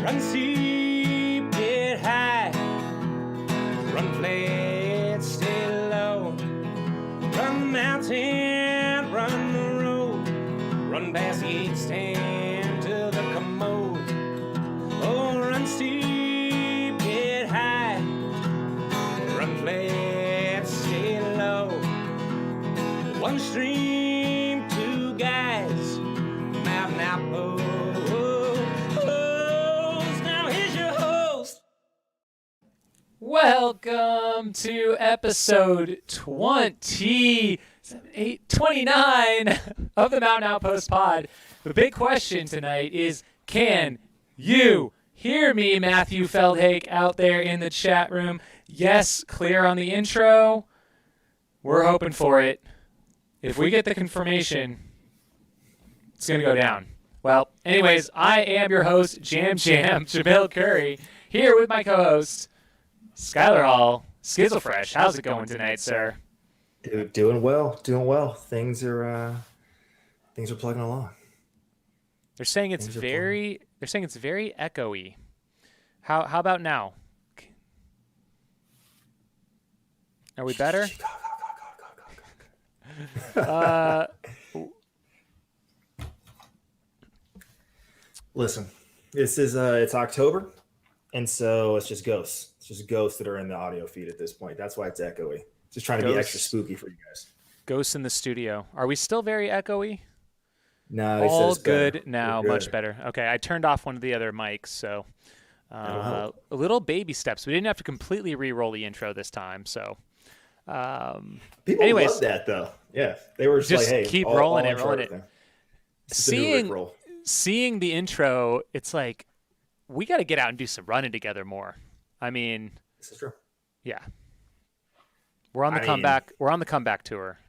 Run steep, get high. Run flat, stay low. Run the mountain, run the road. Run past the 8-stand to the commode. Oh, run steep, get high. Run flat, stay low. One stream, two guys. Mountain Outpost. Now here's your host. Welcome to episode 29 of the Mountain Outpost pod. The big question tonight is, can you hear me, Matthew Feldhake, out there in the chat room? Yes, clear on the intro. We're hoping for it. If we get the confirmation, it's going to go down. Well, anyways, I am your host, Jamil Curry, here with my co-host, Skylar Hall, Schizofresh. How's it going tonight, sir? Dude, doing well. Things are plugging along. They're saying it's very echoey. How about now? Are we better? Listen, this is it's October, and so it's just ghosts. It's just ghosts that are in the audio feed at this point. That's why it's echoey. Just trying to be extra spooky for you guys. Ghosts in the studio. Are we still very echoey? No, all good now. Good. Much better. Okay, I turned off one of the other mics, so a little baby steps. We didn't have to completely re-roll the intro this time, so. People love that though. Yeah, they were just like, "Hey, keep rolling it." Seeing the intro, it's like we got to get out and do some running together more. I mean, this is true. Yeah, we're on the comeback tour.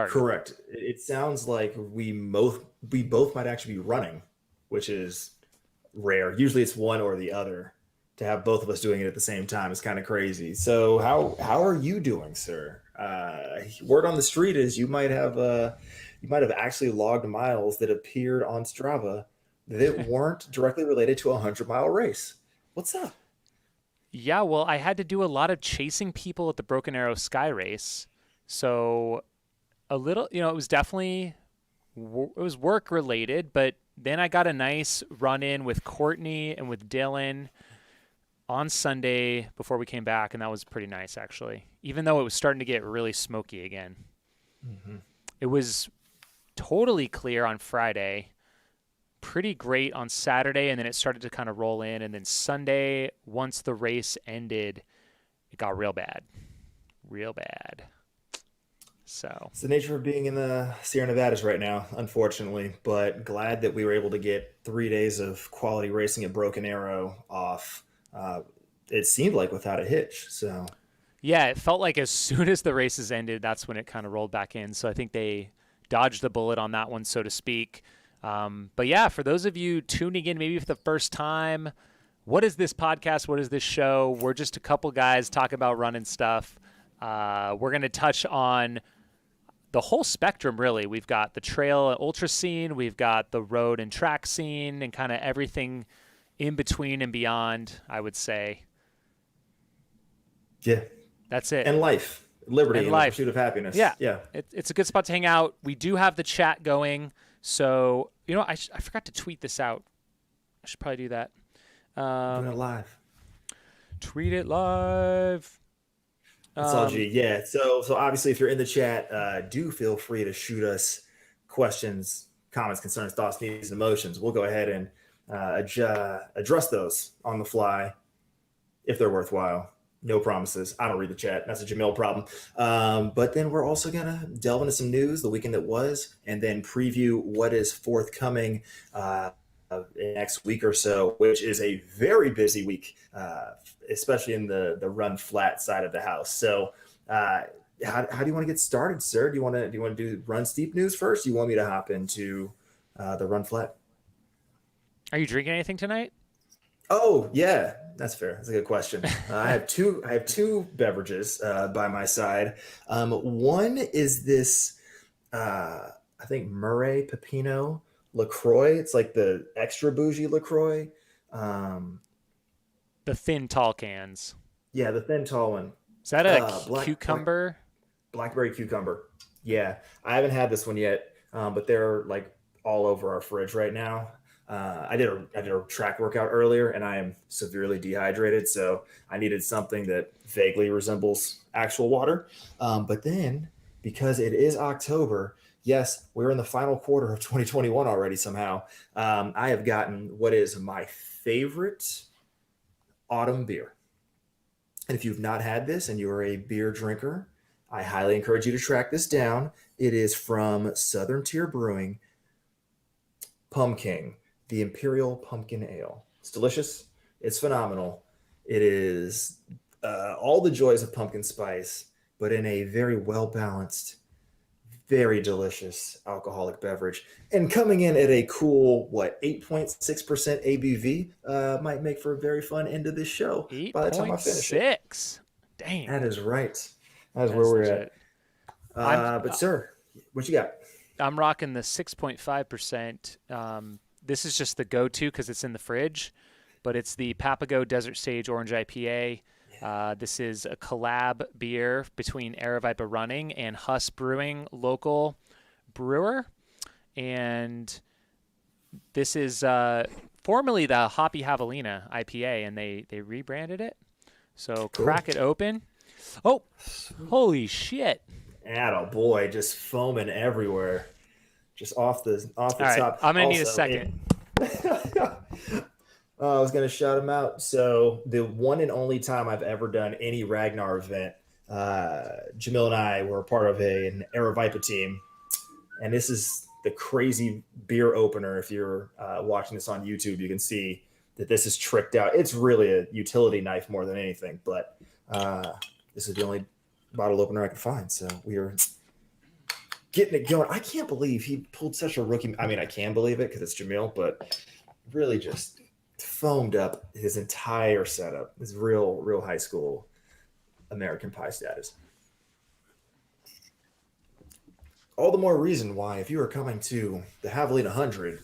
Correct. It sounds like we both might actually be running, which is rare. Usually, it's one or the other. To have both of us doing it at the same time is kind of crazy. So how are you doing, sir? Word on the street is you might have actually logged miles that appeared on Strava that weren't directly related to a 100-mile race. What's up? Yeah, well, I had to do a lot of chasing people at the Broken Arrow Sky Race. So a little, it was definitely work related, but then I got a nice run in with Courtney and with Dylan on Sunday before we came back, and that was pretty nice, actually, even though it was starting to get really smoky again. Mm-hmm. It was totally clear on Friday, pretty great on Saturday, and then it started to kind of roll in, and then Sunday, once the race ended, it got real bad. So it's the nature of being in the Sierra Nevadas right now, unfortunately, but glad that we were able to get 3 days of quality racing at Broken Arrow off. It seemed like without a hitch. So yeah, it felt like as soon as the races ended, that's when it kind of rolled back in. So I think they dodged the bullet on that one, so to speak. But yeah, for those of you tuning in maybe for the first time, what is this podcast? What is this show? We're just a couple guys talking about running stuff. We're going to touch on the whole spectrum, really. We've got the trail and ultra scene. We've got the road and track scene and kind of everything in between and beyond, I would say. Yeah. That's it. And life. Liberty and life. The pursuit of happiness. Yeah. Yeah. It's a good spot to hang out. We do have the chat going. So, I forgot to tweet this out. I should probably do that. Doing it live. Tweet it live. It's all G. Yeah. So obviously, if you're in the chat, do feel free to shoot us questions, comments, concerns, thoughts, needs, and emotions. We'll go ahead and address those on the fly if they're worthwhile. No promises. I don't read the chat. That's a Jamil problem. But then we're also going to delve into some news, the weekend that was, and then preview what is forthcoming next week or so, which is a very busy week, especially in the run flat side of the house. So how do you want to get started, sir? Do you want to do run steep news first? Do you want me to hop into the run flat? Are you drinking anything tonight? Oh yeah, that's fair. That's a good question. I have two beverages by my side. One is this, I think Murray Pepino LaCroix. It's like the extra bougie LaCroix. Um, The thin, tall cans. yeah, the thin, tall one. Is that a Black cucumber? blackberry cucumber. Yeah, I haven't had this one yet, but they're like all over our fridge right now. I did a track workout earlier, and I am severely dehydrated, so I needed something that vaguely resembles actual water. But then, because it is October, yes, we're in the final quarter of 2021 already. Somehow, I have gotten what is my favorite autumn beer. And if you've not had this and you're a beer drinker, I highly encourage you to track this down. It is from Southern Tier Brewing, Pumpkin, the Imperial Pumpkin Ale. It's delicious. It's phenomenal. It is all the joys of pumpkin spice, but in a very well balanced, very delicious alcoholic beverage. And coming in at a cool, what, 8.6% ABV might make for a very fun end of this show by the time I finish it. 8.6. Dang. That is right. That is That's where we're legit. at. But, sir, what you got? I'm rocking the 6.5%. This is just the go-to because it's in the fridge, but it's the Papago Desert Sage Orange IPA. This is a collab beer between Aravaipa Running and Huss Brewing, local brewer. And this is formerly the Hoppy Javelina IPA, and they rebranded it. So Cool. Crack it open. Oh, holy shit. Atta boy, just foaming everywhere, just off the All right, top. I'm going to need a Also, second. I was gonna shout him out. So the one and only time I've ever done any Ragnar event, Jamil and I were a part of an Aravaipa team, and this is the crazy beer opener. If you're watching this on YouTube, you can see that this is tricked out. It's really a utility knife more than anything, but this is the only bottle opener I could find. So we are getting it going. I can't believe he pulled such a rookie. I mean, I can believe it because it's Jamil, but really just foamed up his entire setup. His real high school American Pie status. All the more reason why, if you are coming to the Javelina 100,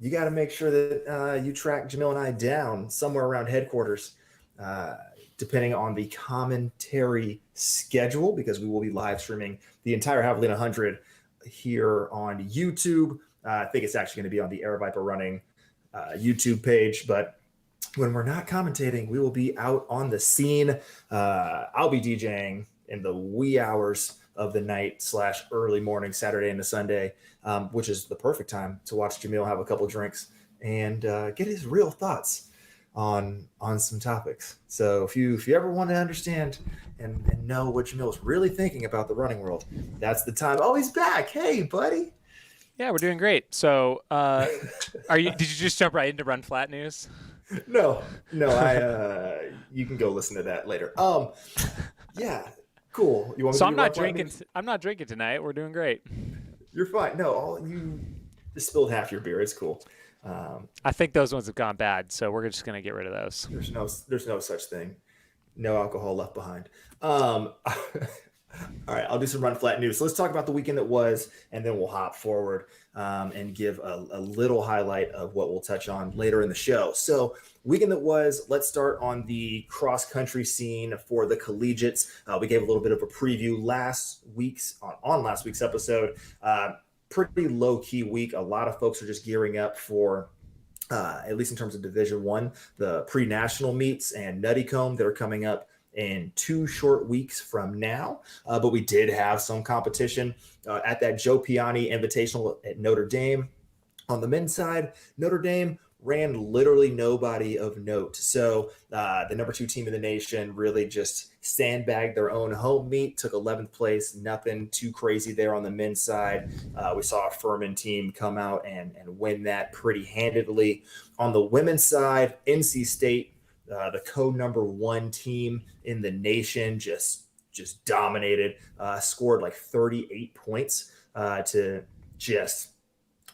you got to make sure that you track Jamil and I down somewhere around headquarters, depending on the commentary schedule, because we will be live streaming the entire Javelina 100 here on YouTube. I think it's actually going to be on the Aravaipa Running YouTube page, but when we're not commentating, we will be out on the scene. I'll be DJing in the wee hours of the night / early morning, Saturday into Sunday, which is the perfect time to watch Jamil have a couple drinks and get his real thoughts on some topics. So if you ever want to understand and know what Jamil is really thinking about the running world, that's the time. Oh, he's back. Hey, buddy. Yeah, we're doing great. So, did you just jump right into Run Flat news? No, you can go listen to that later. Yeah, cool. You want me So to I'm do not Rock Flat drinking. news? I'm not drinking tonight. We're doing great. You're fine. No, you just spilled half your beer. It's cool. I think those ones have gone bad, so we're just gonna get rid of those. There's no such thing. No alcohol left behind. All right, I'll do some Run Flat news. So let's talk about the weekend that was, and then we'll hop forward and give a little highlight of what we'll touch on later in the show. So weekend that was, let's start on the cross-country scene for the collegiates. We gave a little bit of a preview on last week's episode. Pretty low-key week. A lot of folks are just gearing up for at least in terms of Division One, the pre-national meets and Nuttycombe that are coming up in 2 short weeks from now. But we did have some competition at that Joe Piani Invitational at Notre Dame. On the men's side, Notre Dame ran literally nobody of note. So the number 2 team in the nation really just sandbagged their own home meet, took 11th place, nothing too crazy there on the men's side. We saw a Furman team come out and win that pretty handedly. On the women's side, NC State, the co-number 1 team in the nation, just dominated, scored like 38 points to just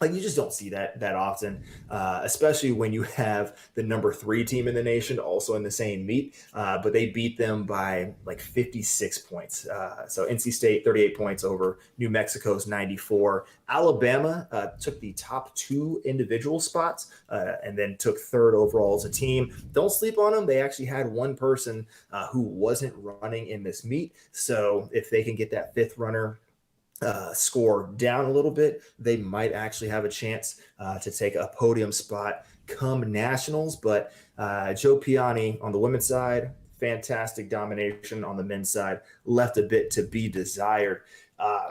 Like, you just don't see that often, especially when you have the number 3 team in the nation also in the same meet. But they beat them by like 56 points. So NC State 38 points over New Mexico's 94. Alabama took the top 2 individual spots and then took 3rd overall as a team. Don't sleep on them. They actually had one person who wasn't running in this meet. So if they can get that 5th runner score down a little bit, they might actually have a chance to take a podium spot come nationals. But Joe Piani on the women's side, fantastic domination. On the men's side, left a bit to be desired.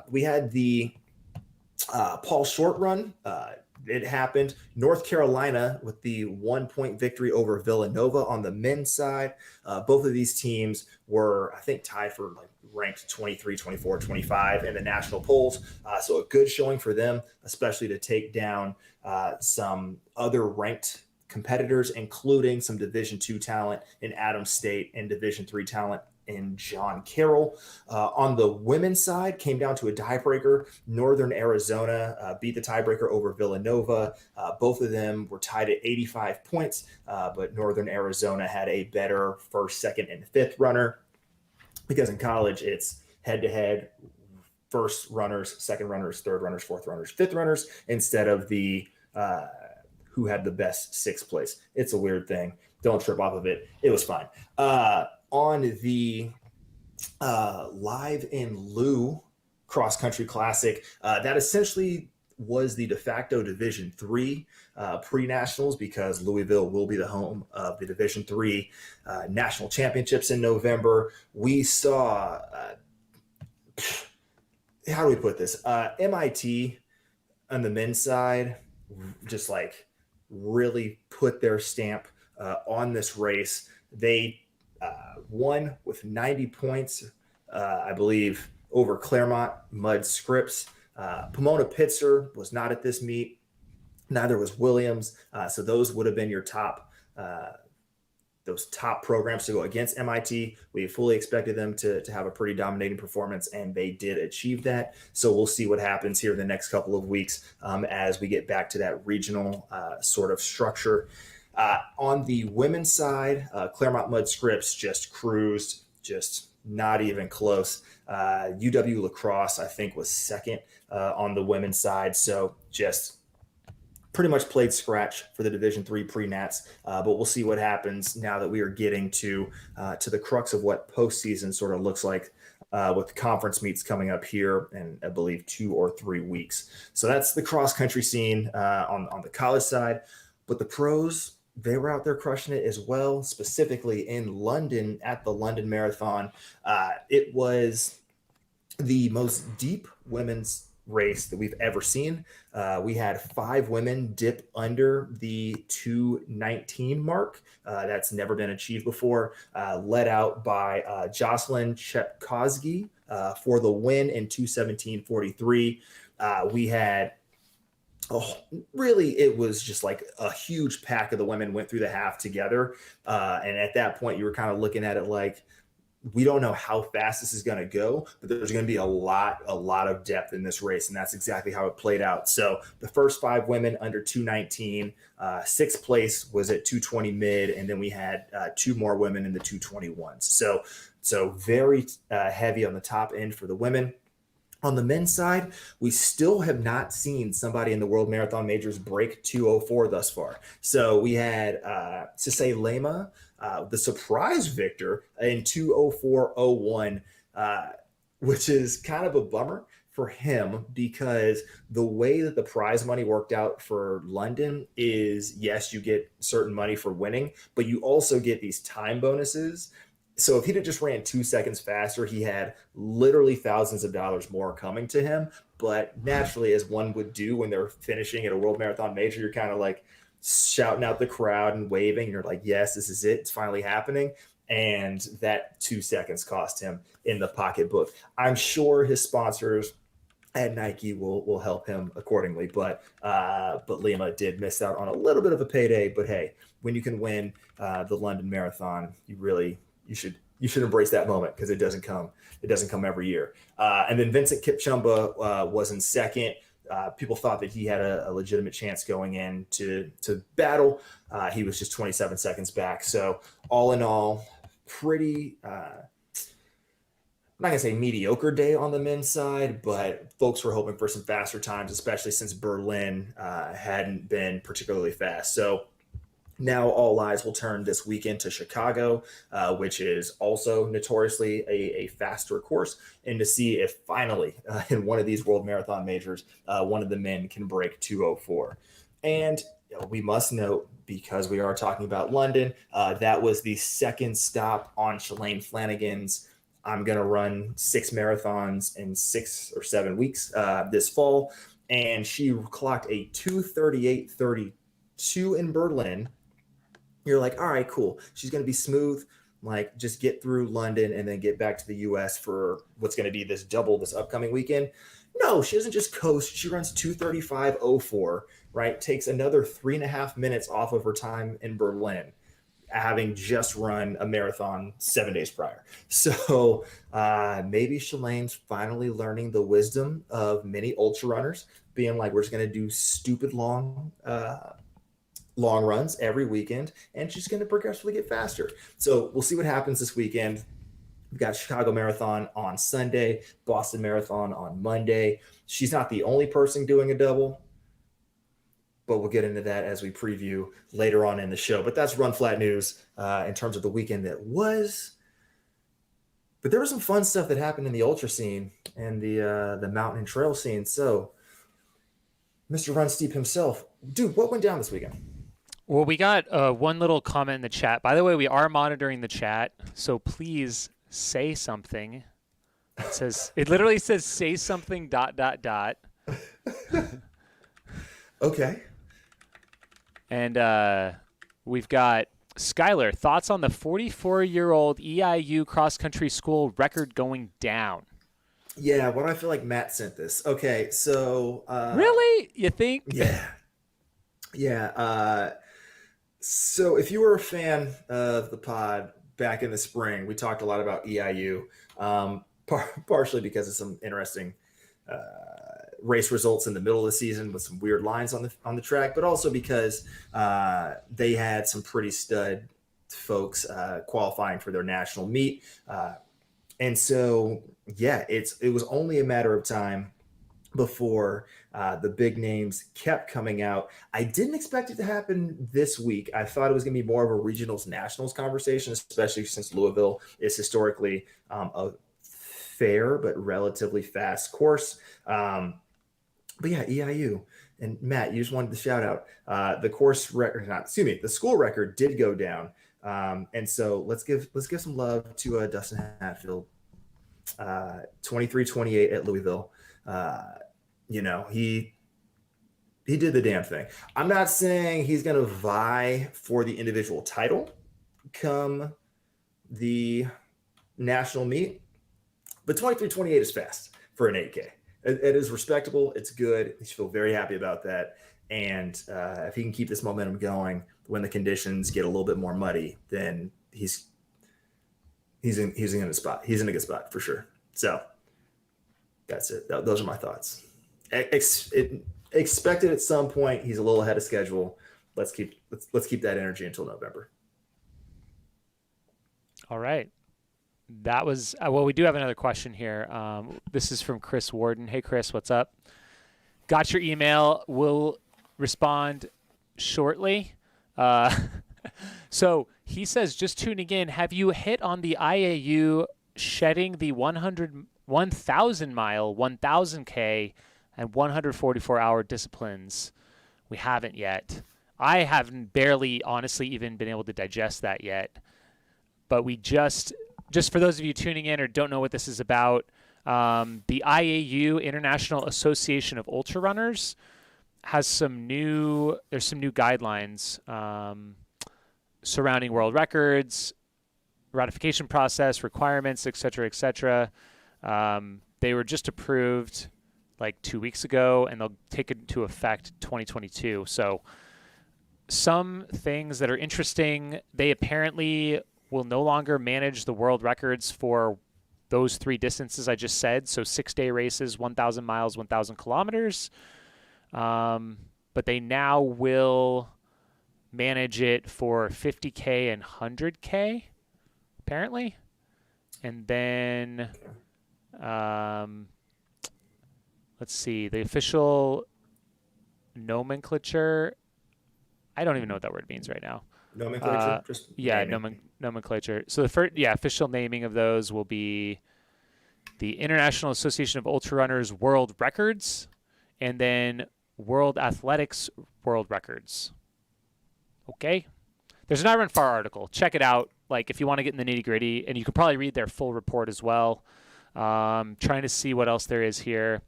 We had the Paul Short run. It happened. North Carolina with the 1-point victory over Villanova on the men's side. Both of these teams were, I think, tied for like ranked 23, 24, 25 in the national polls. So a good showing for them, especially to take down some other ranked competitors, including some Division II talent in Adams State and Division III talent in John Carroll. On the women's side, came down to a tiebreaker. Northern Arizona beat the tiebreaker over Villanova. Both of them were tied at 85 points, but Northern Arizona had a better 1st, 2nd, and 5th runner, because in college it's head-to-head, 1st runners, 2nd runners, 3rd runners, 4th runners, 5th runners, instead of the who had the best 6th place. It's a weird thing. Don't trip off of it. It was fine. On the Live in Lou Cross Country Classic, that essentially was the de facto Division III pre-nationals, because Louisville will be the home of the Division III national championships in November. We saw, how do we put this? MIT on the men's side just like really put their stamp on this race. They won with 90 points, I believe, over Claremont Mudd Scripps. Pomona Pitzer was not at this meet. Neither was Williams. So those would have been your top, those top programs to go against MIT. We fully expected them to have a pretty dominating performance, and they did achieve that. So we'll see what happens here in the next couple of weeks as we get back to that regional sort of structure. On the women's side, Claremont Mudd Scripps just cruised, just not even close. UW La Crosse, I think, was 2nd on the women's side. So just pretty much played scratch for the Division III pre-nats. But we'll see what happens now that we are getting to the crux of what postseason sort of looks like with the conference meets coming up here in, I believe, 2 or 3 weeks. So that's the cross-country scene on the college side. But the pros, they were out there crushing it as well, specifically in London at the London Marathon. It was the most deep women's race that we've ever seen. We had 5 women dip under the 2:19 mark. That's never been achieved before. Led out by Jocelyn Chepkosgei for the win in 2:17:43. We had really, it was just like a huge pack of the women went through the half together. And at that point, you were kind of looking at it like, we don't know how fast this is going to go, but there's going to be a lot of depth in this race. And that's exactly how it played out. So the first 5 women under 2:19, 6th place was at 2:20 mid. And then we had 2 more women in the 2:21s. So very heavy on the top end for the women. On the men's side, we still have not seen somebody in the World Marathon Majors break 2:04 thus far. So we had Sisay Lema, the surprise victor, in 2:04:01, which is kind of a bummer for him, because the way that the prize money worked out for London is, yes, you get certain money for winning, but you also get these time bonuses. So if he'd have just ran 2 seconds faster, he had literally thousands of dollars more coming to him. But naturally, as one would do when they're finishing at a World Marathon Major, you're kind of like shouting out the crowd and waving. And you're like, yes, this is it. It's finally happening. And that 2 seconds cost him in the pocketbook. I'm sure his sponsors at Nike will help him accordingly. But Lima did miss out on a little bit of a payday. But hey, when you can win the London Marathon, you should embrace that moment, because it doesn't come every year. And then Vincent Kipchumba was in 2nd. People thought that he had a legitimate chance going in to battle. He was just 27 seconds back. So all in all, pretty, I'm not going to say mediocre day on the men's side, but folks were hoping for some faster times, especially since Berlin hadn't been particularly fast. So now all eyes will turn this weekend to Chicago, which is also notoriously a faster course, and to see if finally in one of these World Marathon majors, one of the men can break 2:04. And we must note, because we are talking about London, that was the second stop on Shalane Flanagan's I'm going to run 6 marathons in 6 or 7 weeks this fall. And she clocked a 2:38.32 in Berlin. You're like, all right, cool. She's going to be smooth. Like, just get through London and then get back to the US for what's going to be this double this upcoming weekend. No, she doesn't just coast. She runs 2:35.04, right? Takes another 3.5 minutes off of her time in Berlin, having just run a marathon 7 days prior. So maybe Shalane's finally learning the wisdom of many ultra runners, being like, we're just going to do stupid long runs every weekend, and she's going to progressively get faster. So we'll see what happens this weekend. We've got Chicago Marathon on Sunday, Boston Marathon on Monday. She's not the only person doing a double, but we'll get into that as we preview later on in the show. But that's Run Flat News in terms of the weekend that was. But there was some fun stuff that happened in the ultra scene and the mountain and trail scene. So, Mr. Run Steep himself, dude, what went down this weekend? Well, we got one little comment in the chat. By the way, we are monitoring the chat, so please say something. It literally says say something ... Okay. And we've got Skylar, thoughts on the 44-year-old EIU cross-country school record going down? Yeah, what I feel like Matt sent this. Okay, so... really? You think? Yeah. Yeah. So if you were a fan of the pod back in the spring, we talked a lot about EIU, partially because of some interesting race results in the middle of the season with some weird lines on the track, but also because they had some pretty stud folks qualifying for their national meet. And so, yeah, it was only a matter of time before the big names kept coming out. I didn't expect it to happen this week. I thought it was going to be more of a regionals nationals conversation, especially since Louisville is historically a fair but relatively fast course. But yeah, EIU. And Matt, you just wanted to shout out the course record, the school record did go down. And so let's give some love to Dustin Hatfield, 23-28 at Louisville. He did the damn thing. I'm not saying he's going to vie for the individual title come the national meet, but 23-28 is fast for an 8K. It is respectable. It's good. You should feel very happy about that. And if he can keep this momentum going when the conditions get a little bit more muddy, then he's in a good spot. He's in a good spot for sure. So that's it. Those are my thoughts. Expected at some point. He's a little ahead of schedule. Let's keep that energy until November. All right. That was well. We do have another question here. This is from Chris Warden. Hey, Chris, what's up? Got your email. We'll respond shortly. So he says, just tuning in. Have you hit on the IAU shedding the 1,000 mile, 1,000K, and 144-hour disciplines? We haven't yet. I haven't barely, honestly, even been able to digest that yet. But we just for those of you tuning in or don't know what this is about, the IAU, International Association of Ultra Runners, has some new guidelines surrounding world records, ratification process, requirements, et cetera, et cetera. They were just approved like 2 weeks ago, and they'll take into effect 2022. So some things that are interesting, they apparently will no longer manage the world records for those 3 distances I just said. So 6-day races, 1,000 miles, 1,000 kilometers. But they now will manage it for 50K and 100K, apparently. And then, let's see, the official nomenclature. I don't even know what that word means right now. Nomenclature? Just nomenclature. So the first, official naming of those will be the International Association of Ultra Runners World Records, and then World Athletics World Records. Okay? There's an iRunFar article. Check it out. Like, if you want to get in the nitty gritty, and you can probably read their full report as well. Trying to see what else there is here.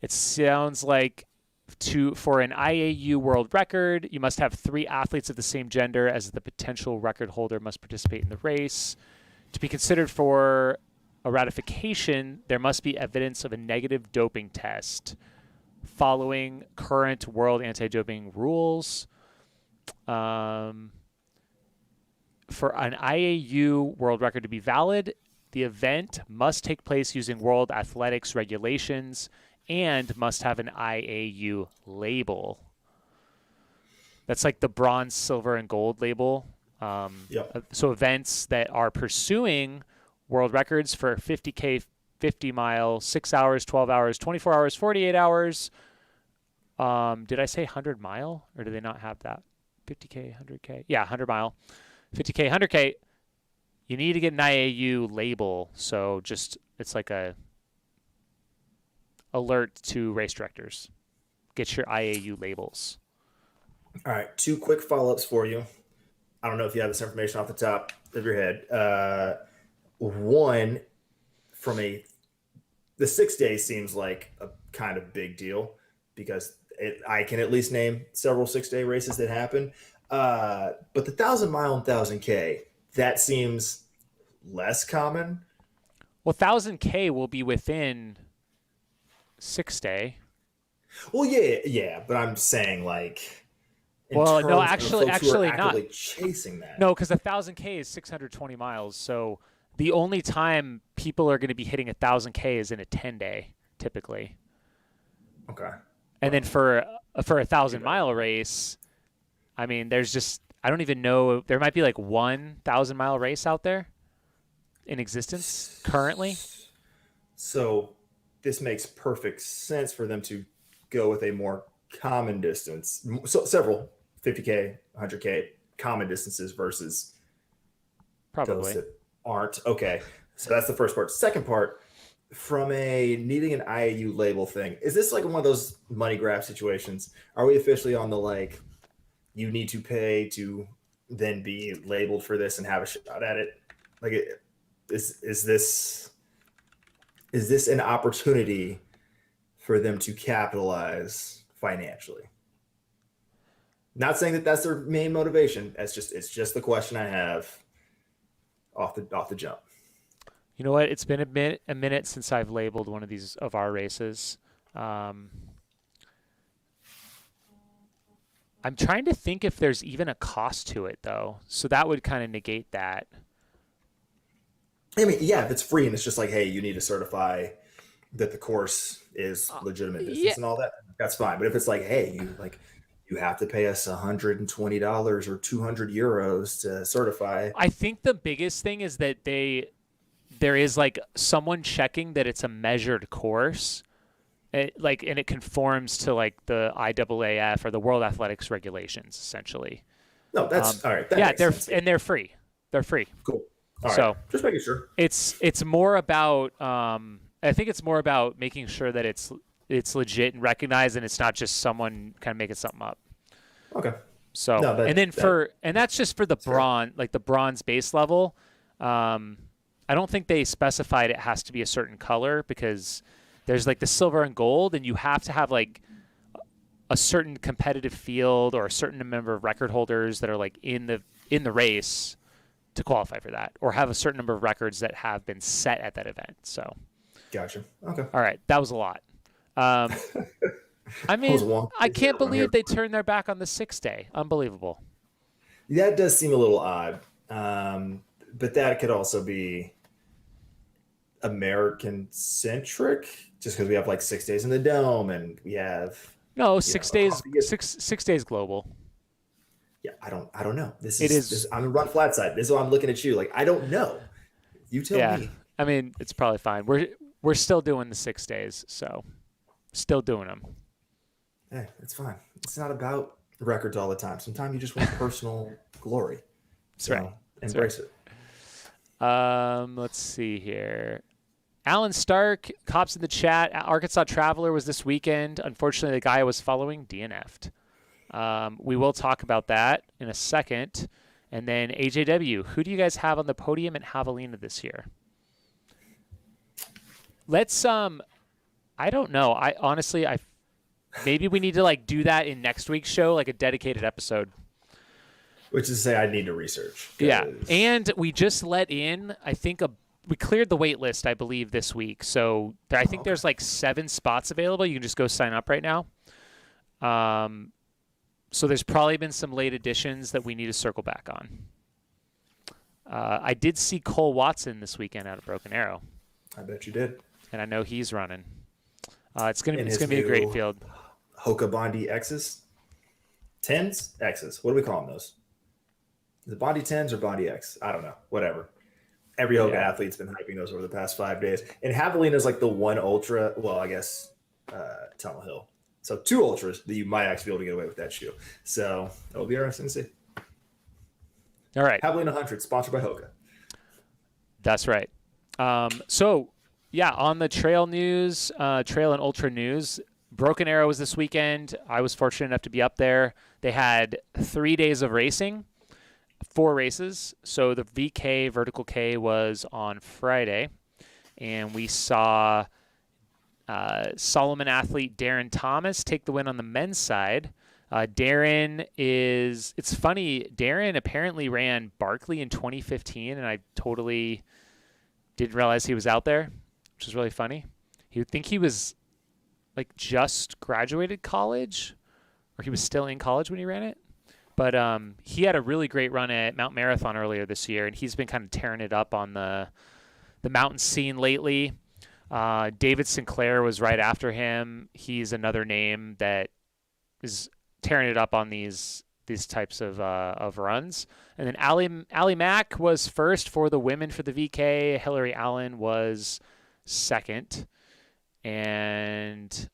It sounds like for an IAU world record, you must have 3 athletes of the same gender as the potential record holder must participate in the race. To be considered for a ratification, there must be evidence of a negative doping test following current world anti-doping rules. For an IAU world record to be valid, the event must take place using World Athletics regulations and must have an IAU label. That's like the bronze, silver, and gold label. So events that are pursuing world records for 50K, 50 mile, 6 hours, 12 hours, 24 hours, 48 hours. Did I say 100 mile, or do they not have that? 50K, 100K? Yeah, 100 mile. 50K, 100K. You need to get an IAU label. So just, it's like a alert to race directors. Get your IAU labels. All right, 2 quick follow-ups for you. I don't know if you have this information off the top of your head. One, the 6 days seems like a kind of big deal because I can at least name several 6-day races that happen. But the 1,000 mile and 1,000K, that seems less common. Well, 1,000K will be within 6-day. Well, yeah, but I'm saying like. Well, no, actually not. Chasing that. No, because 1,000K is 620 miles. So the only time people are going to be hitting 1,000K is in a 10-day, typically. Okay. And then for a 1,000-mile race, I mean, I don't even know. There might be like 1,000-mile race out there in existence currently. So this makes perfect sense for them to go with a more common distance. So several 50K, 100K common distances versus Probably. those that aren't. Okay. So that's the first part. Second part, from a needing an IAU label thing, is this like one of those money grab situations? Are we officially on the like, you need to pay to then be labeled for this and have a shot at it? Like, is this an opportunity for them to capitalize financially? Not saying that that's their main motivation. It's just the question I have off the jump. You know what? It's been a minute since I've labeled one of these of our races. I'm trying to think if there's even a cost to it, though. So that would kind of negate that. I mean, yeah, if it's free and it's just like, hey, you need to certify that the course is legitimate distance and all that, that's fine. But if it's like, hey, you have to pay us $120 or 200 euros to certify. I think the biggest thing is that there is like someone checking that it's a measured course, and it conforms to like the IAAF or the World Athletics regulations, essentially. No, that's all right. They're free. They're free. Cool. All right. So just making sure. It's more about I think it's more about making sure that it's legit and recognized, and it's not just someone kind of making something up. Okay. So that's just for the bronze, like the bronze base level. I don't think they specified it has to be a certain color, because there's like the silver and gold, and you have to have like a certain competitive field or a certain number of record holders that are like in the race to qualify for that, or have a certain number of records that have been set at that event. So, gotcha. Okay. All right, that was a lot. I mean, I can't believe they turned their back on the 6-day. Unbelievable. That does seem a little odd, but that could also be American centric, just because we have like 6 days in the dome and we have No, you 6 days. know, 6 days global. yeah, I don't know. It This is. I'm a run flat side. This is why I'm looking at you. Like I don't know. You tell Yeah. me. I mean, it's probably fine. We're still doing the 6 days, so still doing them. Hey, it's fine. It's not about records all the time. Sometimes you just want personal glory. So right. That's embrace right. it. Let's see here. Alan Stark, cops in the chat. Arkansas Traveler was this weekend. Unfortunately, the guy I was following DNF'd. We will talk about that in a second. And then AJW, who do you guys have on the podium at Javelina this year? Let's I don't know. I honestly maybe we need to like do that in next week's show, like a dedicated episode. Which is to say I need to research. Yeah. And we just let in, I think we cleared the wait list, I believe, this week. So I think there's like 7 spots available. You can just go sign up right now. So there's probably been some late additions that we need to circle back on. I did see Cole Watson this weekend out of Broken Arrow. I bet you did. And I know he's running. It's gonna be a great field. Hoka Bondi X's? 10s? X's. What do we call them those? Is it Bondi 10s or Bondi X? I don't know. Whatever. Every Hoka athlete's been hyping those over the past 5 days. And Javelina is like the one ultra, well, I guess Tunnel Hill. So 2 ultras that you might actually be able to get away with that shoe. So it'll be interesting to see. All right. Javelina 100, sponsored by Hoka. That's right. So, yeah, on the trail news, trail and ultra news, Broken Arrow was this weekend. I was fortunate enough to be up there. They had 3 days of racing, 4 races. So the VK, Vertical K, was on Friday. And we saw Solomon athlete Darren Thomas take the win on the men's side. It's funny, Darren apparently ran Barkley in 2015, and I totally didn't realize he was out there, which is really funny. He would think he was like just graduated college, or he was still in college when he ran it. But he had a really great run at Mount Marathon earlier this year, and he's been kind of tearing it up on the mountain scene lately. David Sinclair was right after him. He's another name that is tearing it up on these types of runs. And then Allie Mack was first for the women for the VK. Hillary Allen was second. And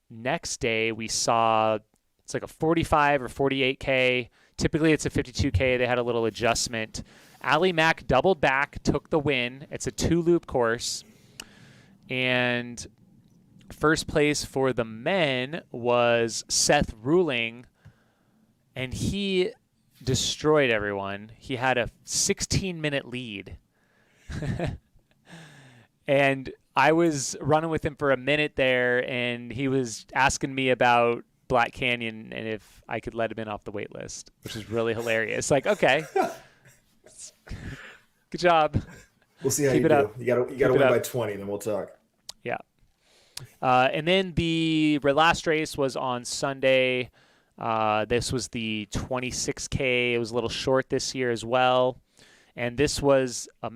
next day we saw it's like a 45 or 48K. Typically it's a 52K. They had a little adjustment. Allie Mack doubled back, took the win. It's a 2-loop course. And first place for the men was Seth Ruling, and he destroyed everyone. He had a 16-minute lead. And I was running with him for a minute there, and he was asking me about Black Canyon and if I could let him in off the wait list, which is really hilarious. Like, okay. Good job. We'll see how Keep you it do. up. You got to win by 20, then we'll talk. Yeah. And then the last race was on Sunday. This was the 26K. It was a little short this year as well. And this was a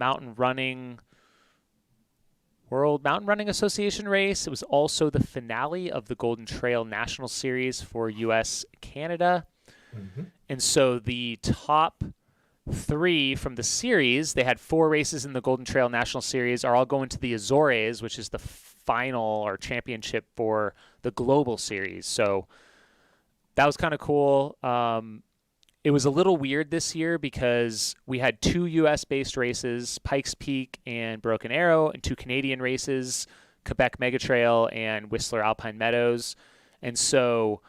World Mountain Running Association race. It was also the finale of the Golden Trail National Series for U.S. Canada. Mm-hmm. And so the top 3 from the series, they had 4 races in the Golden Trail National Series, are all going to the Azores, which is the final or championship for the Global Series. So that was kind of cool. It was a little weird this year because we had 2 U.S.-based races, Pikes Peak and Broken Arrow, and 2 Canadian races, Quebec Mega Trail and Whistler Alpine Meadows. And so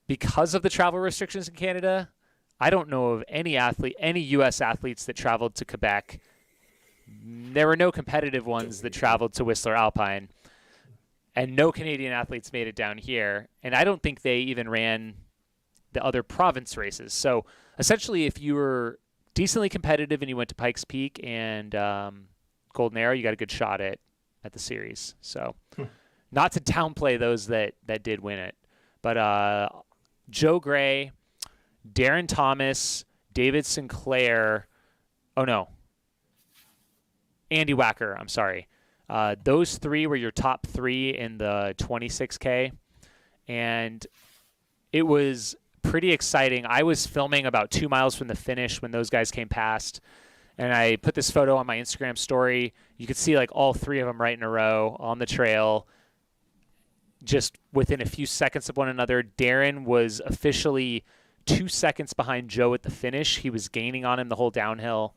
because of the travel restrictions in Canada, I don't know of any U.S. athletes that traveled to Quebec. There were no competitive ones that traveled to Whistler Alpine, and no Canadian athletes made it down here. And I don't think they even ran the other province races. So essentially, if you were decently competitive and you went to Pikes Peak and Golden Arrow, you got a good shot at the series. So not to downplay those that did win it, but Joe Gray, Darren Thomas, David Sinclair. Oh, no. Andy Wacker, I'm sorry. Those three were your top three in the 26K. And it was pretty exciting. I was filming about 2 miles from the finish when those guys came past. And I put this photo on my Instagram story. You could see like all three of them right in a row on the trail, just within a few seconds of one another. Darren was officially 2 seconds behind Joe at the finish. He was gaining on him the whole downhill.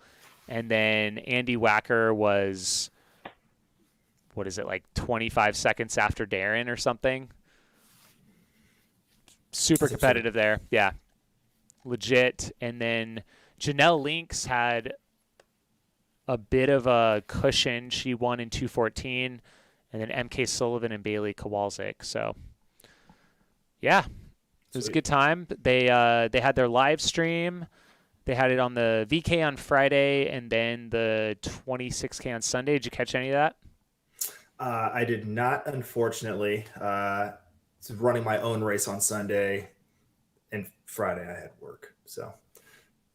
And then Andy Wacker was, what is it, like 25 seconds after Darren or something? Super competitive there. Yeah. Legit. And then Janelle Links had a bit of a cushion. She won in 2:14, and then MK Sullivan and Bailey Kowalczyk. So, yeah, it was a good time. They had their live stream. They had it on the VK on Friday, and then the 26K on Sunday. Did you catch any of that? I did not, unfortunately. Running my own race on Sunday, and Friday I had work. So,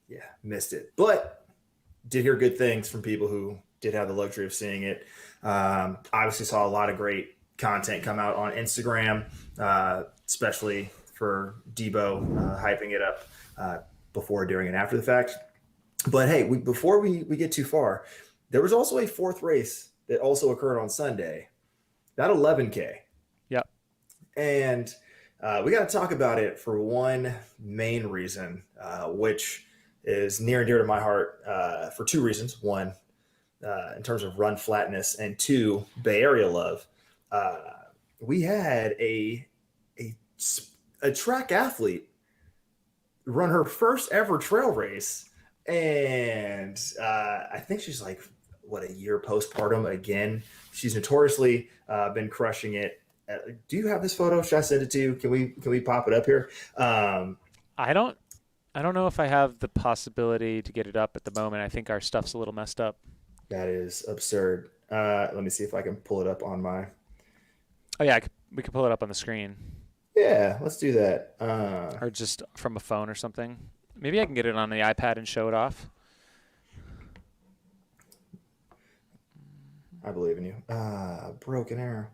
yeah, missed it. But did hear good things from people who did have the luxury of seeing it. Obviously saw a lot of great content come out on Instagram, especially for Debo hyping it up before, during, and after the fact. But hey, before we get too far, there was also a fourth race that also occurred on Sunday, that 11K. Yep. And we got to talk about it for one main reason, which is near and dear to my heart for two reasons. One, in terms of run flatness, and two, Bay Area love. We had a track athlete run her first ever trail race, and I think she's like, a year postpartum again. She's notoriously been crushing it. Do you have this photo? Should I send it to you? Can we pop it up here? I don't know if I have the possibility to get it up at the moment. I think our stuff's a little messed up. That is absurd. Let me see if I can pull it up on my. Oh yeah, we could pull it up on the screen. Yeah, let's do that. Or just from a phone or something. Maybe I can get it on the iPad and show it off. I believe in you. Broken arrow.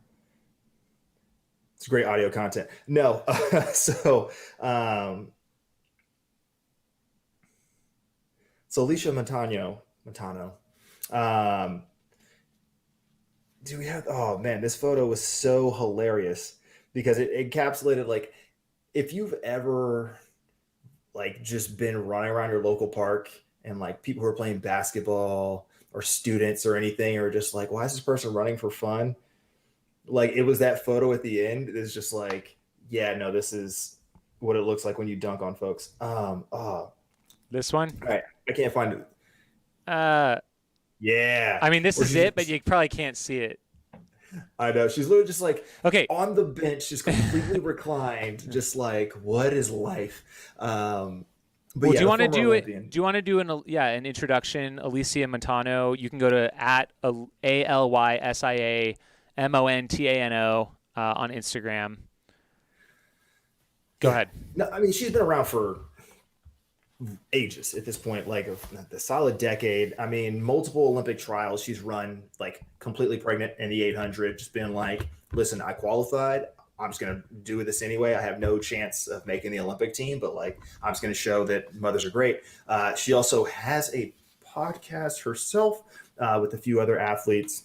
It's great audio content. No, so Alicia Montano. Do we have? Oh man, this photo was so hilarious because it encapsulated, like, if you've ever like just been running around your local park and like people who are playing basketball or students or anything are just like, why is this person running for fun? Like, it was that photo at the end. It's just like, yeah, no, this is what it looks like when you dunk on folks. This one? All right, I can't find it. Yeah. I mean, this is it, but you probably can't see it. I know. She's literally just like, okay, on the bench, just completely reclined, just like, what is life? But well, yeah, do you want to do it? Do you want to do an introduction? Alicia Montano. You can go to @ALYSIAMONTANO on Instagram. Go ahead. No, I mean, she's been around for ages at this point, like the solid decade. I mean, multiple Olympic trials. She's run like completely pregnant in the 800, just been like, listen, I qualified. I'm just going to do this anyway. I have no chance of making the Olympic team, but like, I'm just going to show that mothers are great. She also has a podcast herself with a few other athletes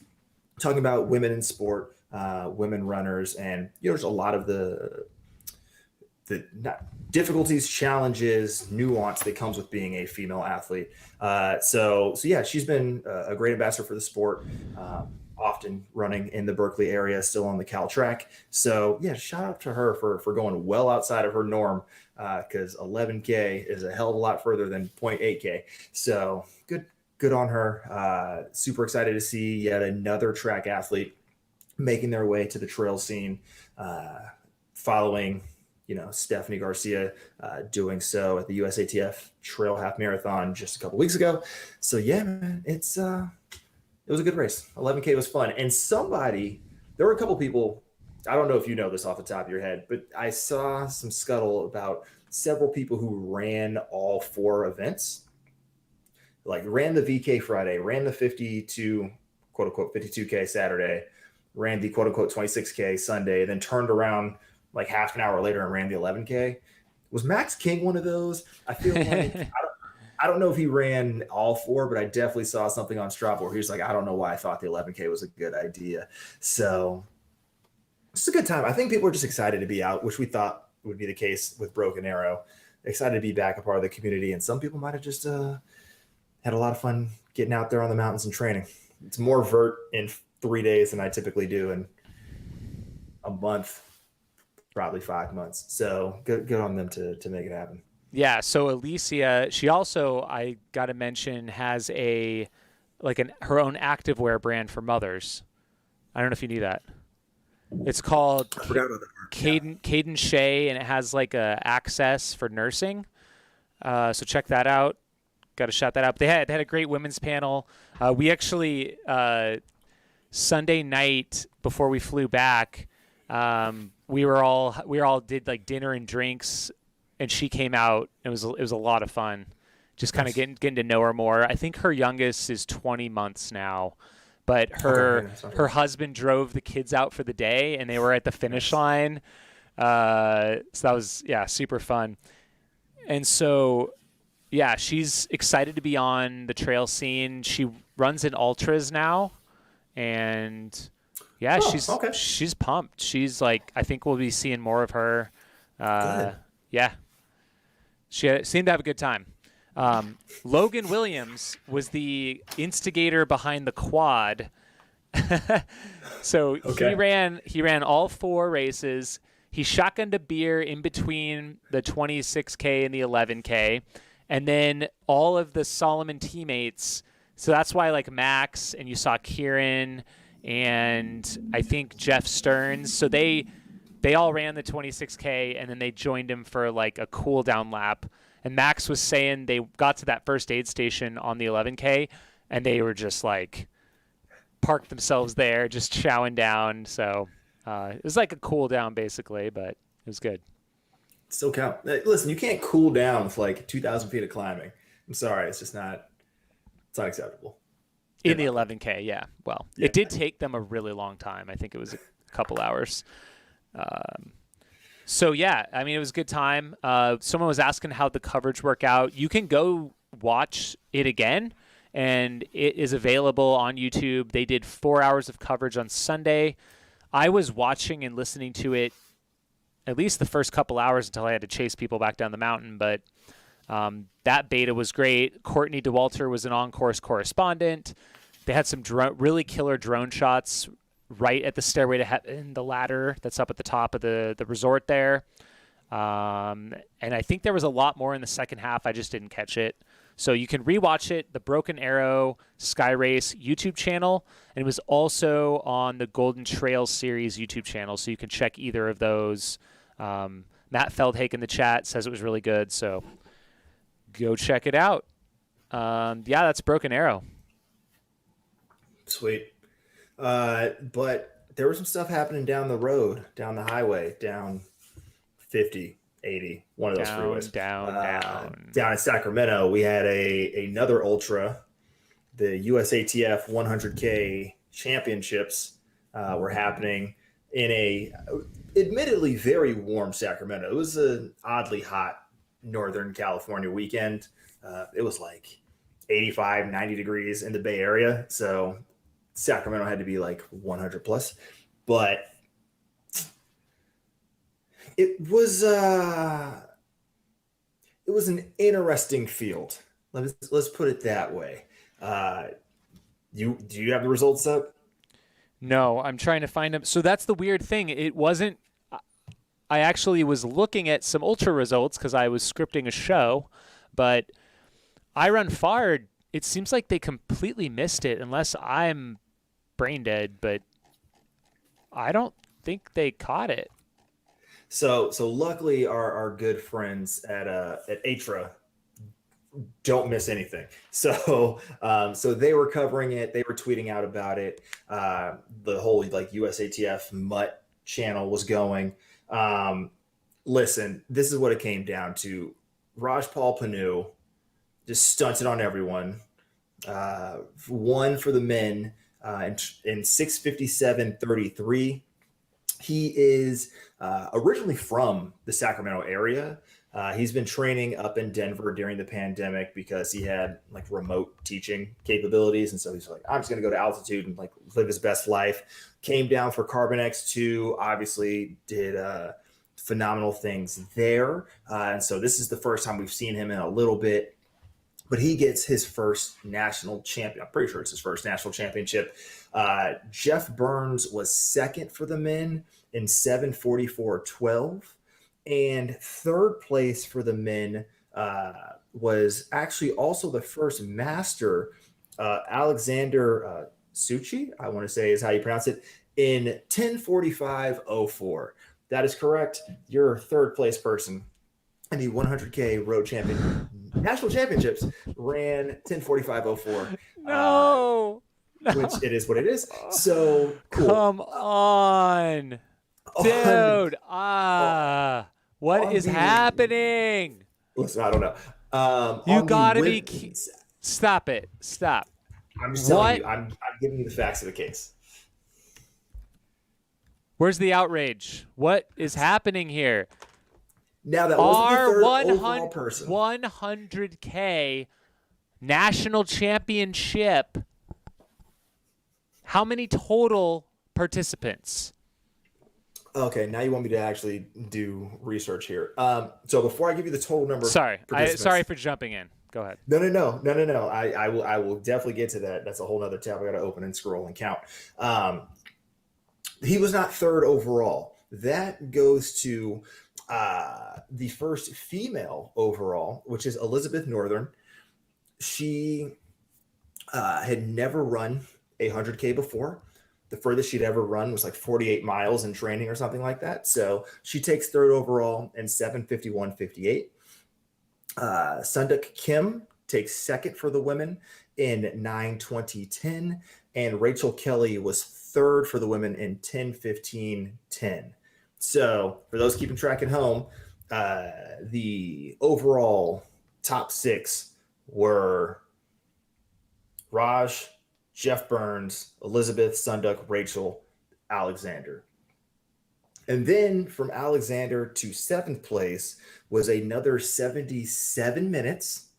talking about women in sport, women runners, and there's a lot of the difficulties, challenges, nuance that comes with being a female athlete. So yeah, she's been a great ambassador for the sport, often running in the Berkeley area, still on the Cal track. So yeah, shout out to her for going well outside of her norm, because 11K is a hell of a lot further than 0.8K. So good on her. Super excited to see yet another track athlete making their way to the trail scene, following Stephanie Garcia doing so at the USATF Trail Half Marathon just a couple weeks ago. So yeah, man, it was a good race. 11K was fun. And there were a couple people, I don't know if you know this off the top of your head, but I saw some scuttle about several people who ran all four events. Like ran the VK Friday, ran the 52 quote unquote 52K Saturday, ran the quote unquote 26K Sunday, then turned around like half an hour later and ran the 11K. Was Max King one of those? I feel like I don't know if he ran all four, but I definitely saw something on Strava where he was like, I don't know why I thought the 11K was a good idea. So it's a good time. I think people are just excited to be out, which we thought would be the case with Broken Arrow. Excited to be back a part of the community. And some people might have just had a lot of fun getting out there on the mountains and training. It's more vert in 3 days than I typically do in a month, probably 5 months. So good on them to make it happen. Yeah, so Alicia, she also, I got to mention, has her own activewear brand for mothers. I don't know if you knew that. It's called Caden Shea, and it has like a access for nursing. So check that out. Got to shout that out. They had a great women's panel. We actually Sunday night before we flew back, we all did like dinner and drinks, and she came out. It was a lot of fun, just kind of getting to know her more. I think her youngest is 20 months now, but her husband drove the kids out for the day, and they were at the finish line. So that was super fun. And so she's excited to be on the trail scene. She runs in ultras now, and she's pumped. She's like, I think we'll be seeing more of her. She seemed to have a good time. Logan Williams was the instigator behind the quad. So he ran all 4 races. He shotgunned a beer in between the 26K and the 11K. And then all of the Solomon teammates. So that's why like Max, and you saw Kieran and I think Jeff Stearns. So they all ran the 26K, and then they joined him for like a cool down lap. And Max was saying they got to that first aid station on the 11K, and they were just like parked themselves there, just chowing down. So it was like a cool down basically, but it was good. Still count. Listen, you can't cool down with like 2,000 feet of climbing. I'm sorry. It's just not acceptable. In the 11K, yeah. Well, it did take them a really long time. I think it was a couple hours. So I mean, it was a good time. Someone was asking how the coverage worked out. You can go watch it again, and it is available on YouTube. They did 4 hours of coverage on Sunday. I was watching and listening to it at least the first couple hours until I had to chase people back down the mountain. But that beta was great. Courtney DeWalter was an on-course correspondent. They had some really killer drone shots right at the Stairway to Heaven, the ladder that's up at the top of the resort there. And I think there was a lot more in the second half. I just didn't catch it. So you can rewatch it, the Broken Arrow Sky Race YouTube channel, and it was also on the Golden Trail Series YouTube channel, so you can check either of those. Matt Feldhake in the chat says it was really good, so go check it out. That's Broken Arrow. Sweet. But there was some stuff happening down the road, down the highway, down 50, 80, one of those freeways. Down in Sacramento, we had another ultra, the USATF 100K championships were happening in a admittedly very warm Sacramento. It was an oddly hot Northern California weekend. It was like 85, 90 degrees in the Bay Area. So Sacramento had to be like 100 plus, but it was an interesting field. Let's put it that way. Do you have the results up? No, I'm trying to find them. So that's the weird thing. It wasn't. I actually was looking at some ultra results because I was scripting a show, but I Run Far. It seems like they completely missed it, unless I'm brain dead. But I don't think they caught it. So luckily, our good friends at Atra don't miss anything. So they were covering it. They were tweeting out about it. The whole like USATF Mutt channel was going. Listen, this is what it came down to. Rajpal Panu just stunted on everyone. Won for the men. in 6:57:33. He is originally from the Sacramento area. He's been training up in Denver during the pandemic because he had like remote teaching capabilities. And so he's like, I'm just going to go to altitude and like live his best life. Came down for Carbon X2, obviously did phenomenal things there. And so this is the first time we've seen him in a little bit. But he gets his first national champion. I'm pretty sure it's his first national championship. Jeff Burns was second for the men in 7:44:12. And third place for the men was actually also the first master, Alexander Suchi, I want to say is how you pronounce it, in 10:45:04. That is correct. You're third place person in the 100K road champion national championships ran 10:45:04. No. Which it is what it is. So cool. Come on. Dude. What is happening? Listen, I don't know. You gotta be. Stop it. Stop. I'm just telling you. I'm giving you the facts of the case. Where's the outrage? What is happening here? Now that was the third overall person. 100K national championship. How many total participants? Okay, now you want me to actually do research here. So before I give you the total number, sorry for jumping in. Go ahead. No. I will definitely get to that. That's a whole other tab I got to open and scroll and count. He was not third overall. That goes to the first female overall, which is Elizabeth Northern. She had never run a 100K before. The furthest she'd ever run was like 48 miles in training or something like that. So she takes third overall in 7:51:58. Sunduk Kim takes second for the women in 9:20:10. And Rachel Kelly was third for the women in 10:15:10. So for those keeping track at home, the overall top six were Raj, Jeff Burns, Elizabeth, Sunduk, Rachel, Alexander. And then from Alexander to seventh place was another 77 minutes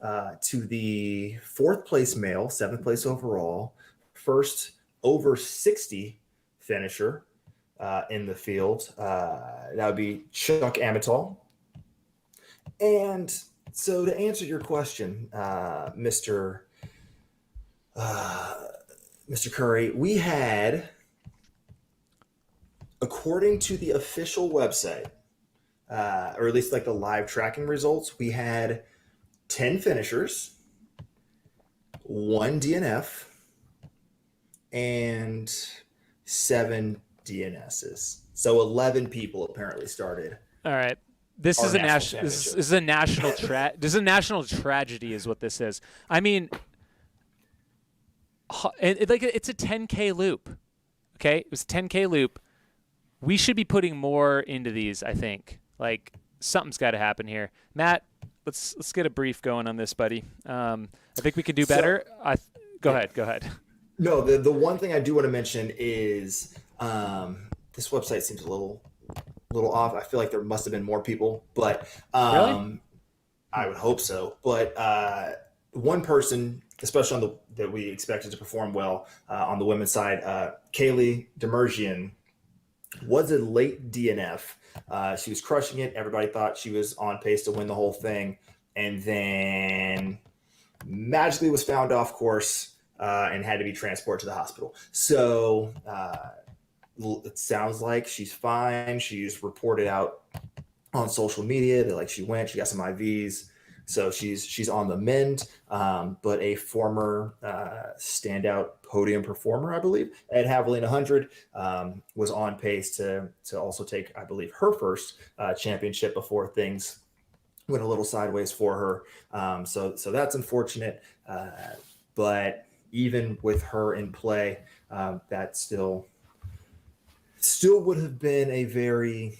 to the fourth place male, seventh place overall, first over 60 finisher in the field. That would be Chuck Amitol. And so to answer your question, Mr. Curry, we had, according to the official website, or at least like the live tracking results, we had 10 finishers, 1 DNF, and 7 DNSs. So 11 people apparently started. All right. This is a national tragedy is what this is. I mean, it's a 10K loop. Okay? It was a 10K loop. We should be putting more into these, I think. Like, something's got to happen here. Matt, let's get a brief going on this, buddy. I think we could do better. Go ahead. No, the one thing I do want to mention is this website seems a little off. I feel like there must have been more people, but really? I would hope so. But one person, especially on that we expected to perform well on the women's side, Kaylee Demerjian, was a late DNF. She was crushing it. Everybody thought she was on pace to win the whole thing, and then magically was found off course and had to be transported to the hospital. So it sounds like she's fine. She's reported out on social media that she got some IVs. So she's on the mend, but a former standout podium performer, I believe, Ed Haviland 100, was on pace to also take, I believe, her first championship before things went a little sideways for her. So that's unfortunate. But even with her in play, that still would have been a very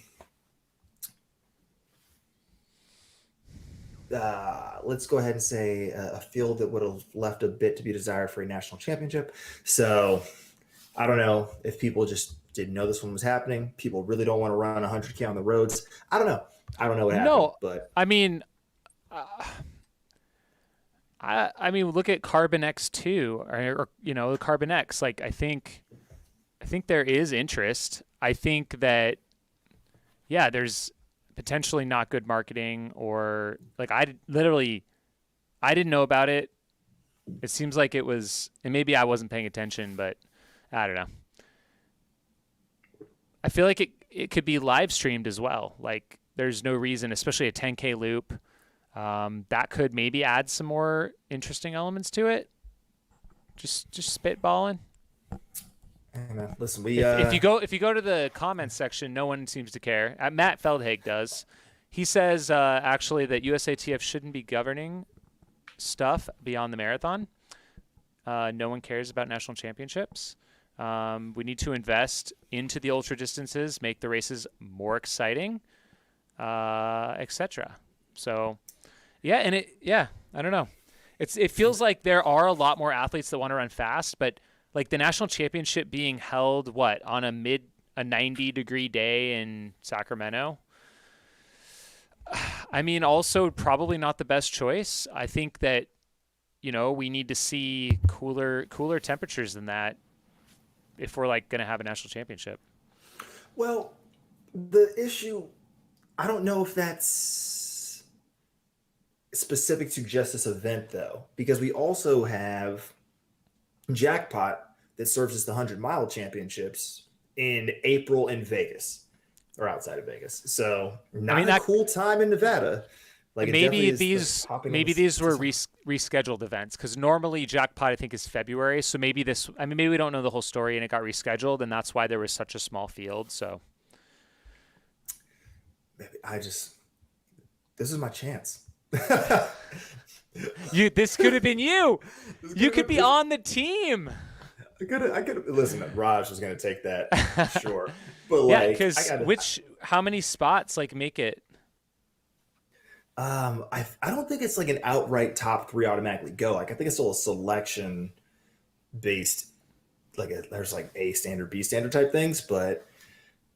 let's go ahead and say a field that would have left a bit to be desired for a national championship. So I don't know if people just didn't know this one was happening. People really don't want to run 100K on the roads. I don't know. I don't know what happened, No, but I mean, uh, I mean, look at Carbon X2 or the Carbon X. Like, I think there is interest. I think that, yeah, there's potentially not good marketing or like I didn't know about it. It seems like it was, and maybe I wasn't paying attention, but I don't know. I feel like it could be live streamed as well. Like there's no reason, especially a 10K loop, that could maybe add some more interesting elements to it. Just spitballing. hey, man, listen, we If you go to the comments section, no one seems to care. Matt Feldhage does. He says actually that USATF shouldn't be governing stuff beyond the marathon. No one cares about national championships. We need to invest into the ultra distances, make the races more exciting, etc. So, I don't know. It feels like there are a lot more athletes that want to run fast, but like the national championship being held on a 90-degree day in Sacramento. I mean, also probably not the best choice. I think that we need to see cooler temperatures than that if we're like going to have a national championship. well, the issue, I don't know if that's specific to just this event though, because we also have Jackpot that serves as the 100-mile championships in April in Vegas or outside of Vegas. So not a cool time in Nevada. Like maybe these were rescheduled events because normally Jackpot I think is February. So maybe maybe we don't know the whole story and it got rescheduled and that's why there was such a small field. So maybe this is my chance. This could have been you. You could be on the team. I could listen. Raj was going to take that, sure. But yeah, because how many spots make it? I don't think it's like an outright top 3 automatically go. Like I think it's still a selection based. There's like A standard, B standard type things. But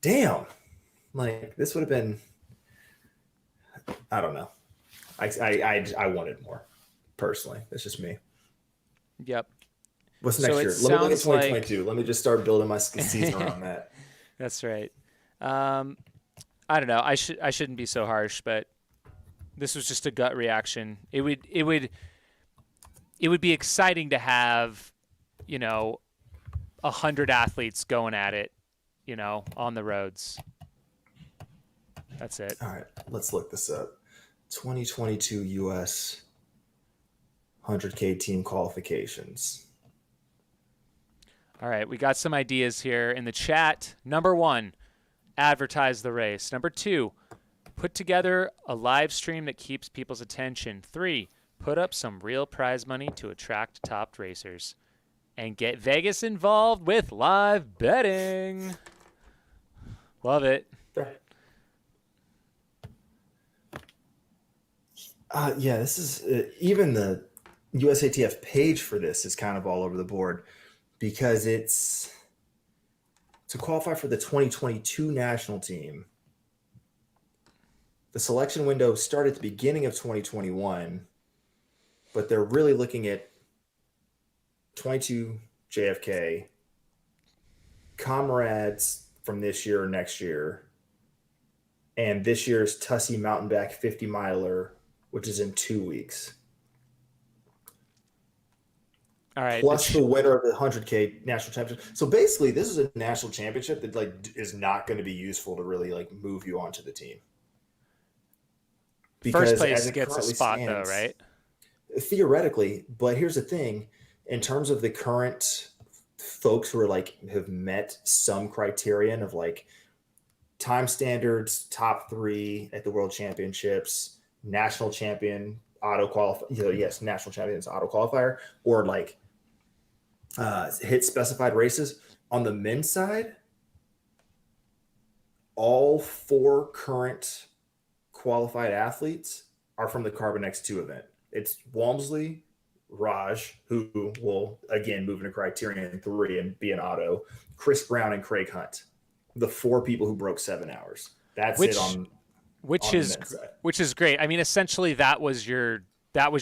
damn, like this would have been. I don't know. I wanted more personally. That's just me. Yep. What's next year? Let me look at 2022. Let me just start building my season around that. That's right. I don't know. I shouldn't be so harsh, but this was just a gut reaction. It would be exciting to have, 100 athletes going at it, on the roads. That's it. All right, let's look this up. 2022 US 100K team qualifications. All right, we got some ideas here in the chat. Number 1, advertise the race. Number 2, put together a live stream that keeps people's attention. 3, put up some real prize money to attract top racers. And get Vegas involved with live betting. Love it. Yeah, this is even the USATF page for this is kind of all over the board because it's to qualify for the 2022 national team. The selection window started at the beginning of 2021, but they're really looking at 22 JFK, comrades from this year or next year, and this year's Tussey Mountain Back 50 miler, which is in 2 weeks. All right. Plus the winner of the 100K national championship. So basically, this is a national championship that is not going to be useful to really move you onto the team. Because first place gets a spot though, right? Theoretically, but here's the thing: in terms of the current folks who are have met some criterion of time standards, top 3 at the World Championships, national champion, auto qualify. Yes, national champions auto qualifier, or hit specified races on the men's side. All 4 current qualified athletes are from the Carbon X2 event. It's Walmsley, Raj, who will again move into Criterion 3 and be an auto, Chris Brown, and Craig Hunt. The 4 people who broke 7 hours. That's it on which the is men's side. which is great. I mean, essentially that was your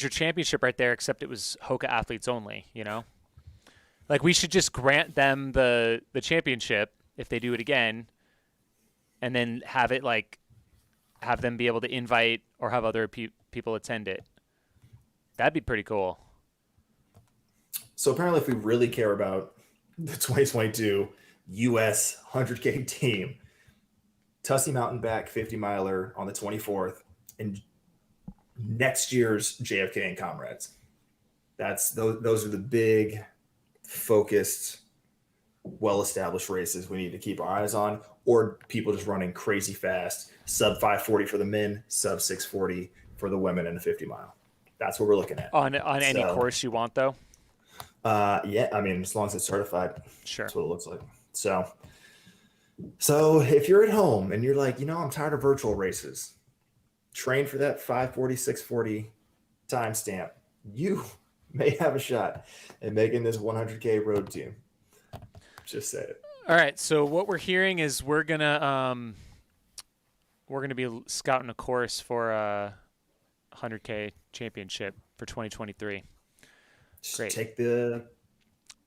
championship right there, except it was Hoka athletes only, you know? Like, we should just grant them the championship if they do it again, and then have them be able to invite or have other people attend it. That'd be pretty cool. So apparently, if we really care about the 2022 U.S. 100K team, Tussey Mountain Back 50 miler on the 24th, and next year's JFK and Comrades. Those are the big, focused, well-established races we need to keep our eyes on, or people just running crazy fast, sub 540 for the men, sub 640 for the women in the 50 mile. That's what we're looking at. On any course you want, though? Yeah, I mean, as long as it's certified, sure. That's what it looks like. So if you're at home and you're like, I'm tired of virtual races, train for that 540, 640 timestamp. You may have a shot at making this 100K road team. Just say it. All right. So what we're hearing is we're gonna be scouting a course for a 100K championship for 2023. Great.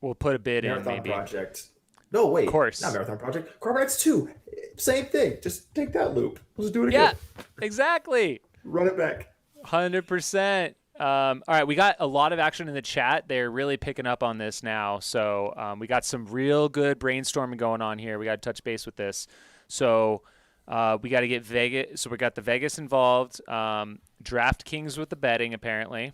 We'll put a bid in, maybe. Project. No, wait. Course. Not Marathon Project. Carbon X2. Same thing. Just take that loop. Let's do it again. Yeah, exactly. Run it back. 100%. All right, we got a lot of action in the chat. They're really picking up on this now. So we got some real good brainstorming going on here. We got to touch base with this. So we got to get Vegas. So we got the Vegas involved. DraftKings with the betting, apparently.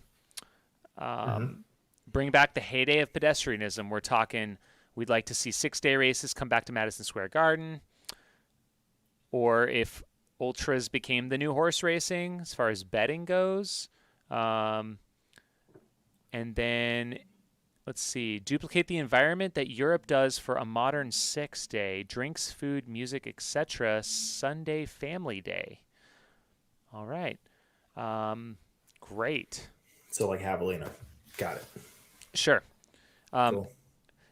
Bring back the heyday of pedestrianism. We're talking, we'd like to see 6-day races come back to Madison Square Garden. Or if ultras became the new horse racing as far as betting goes. And then, let's see, duplicate the environment that Europe does for a modern 6-day, drinks, food, music, etc. Sunday family day. All right. Great. So like Javelina. Got it. Sure. Cool.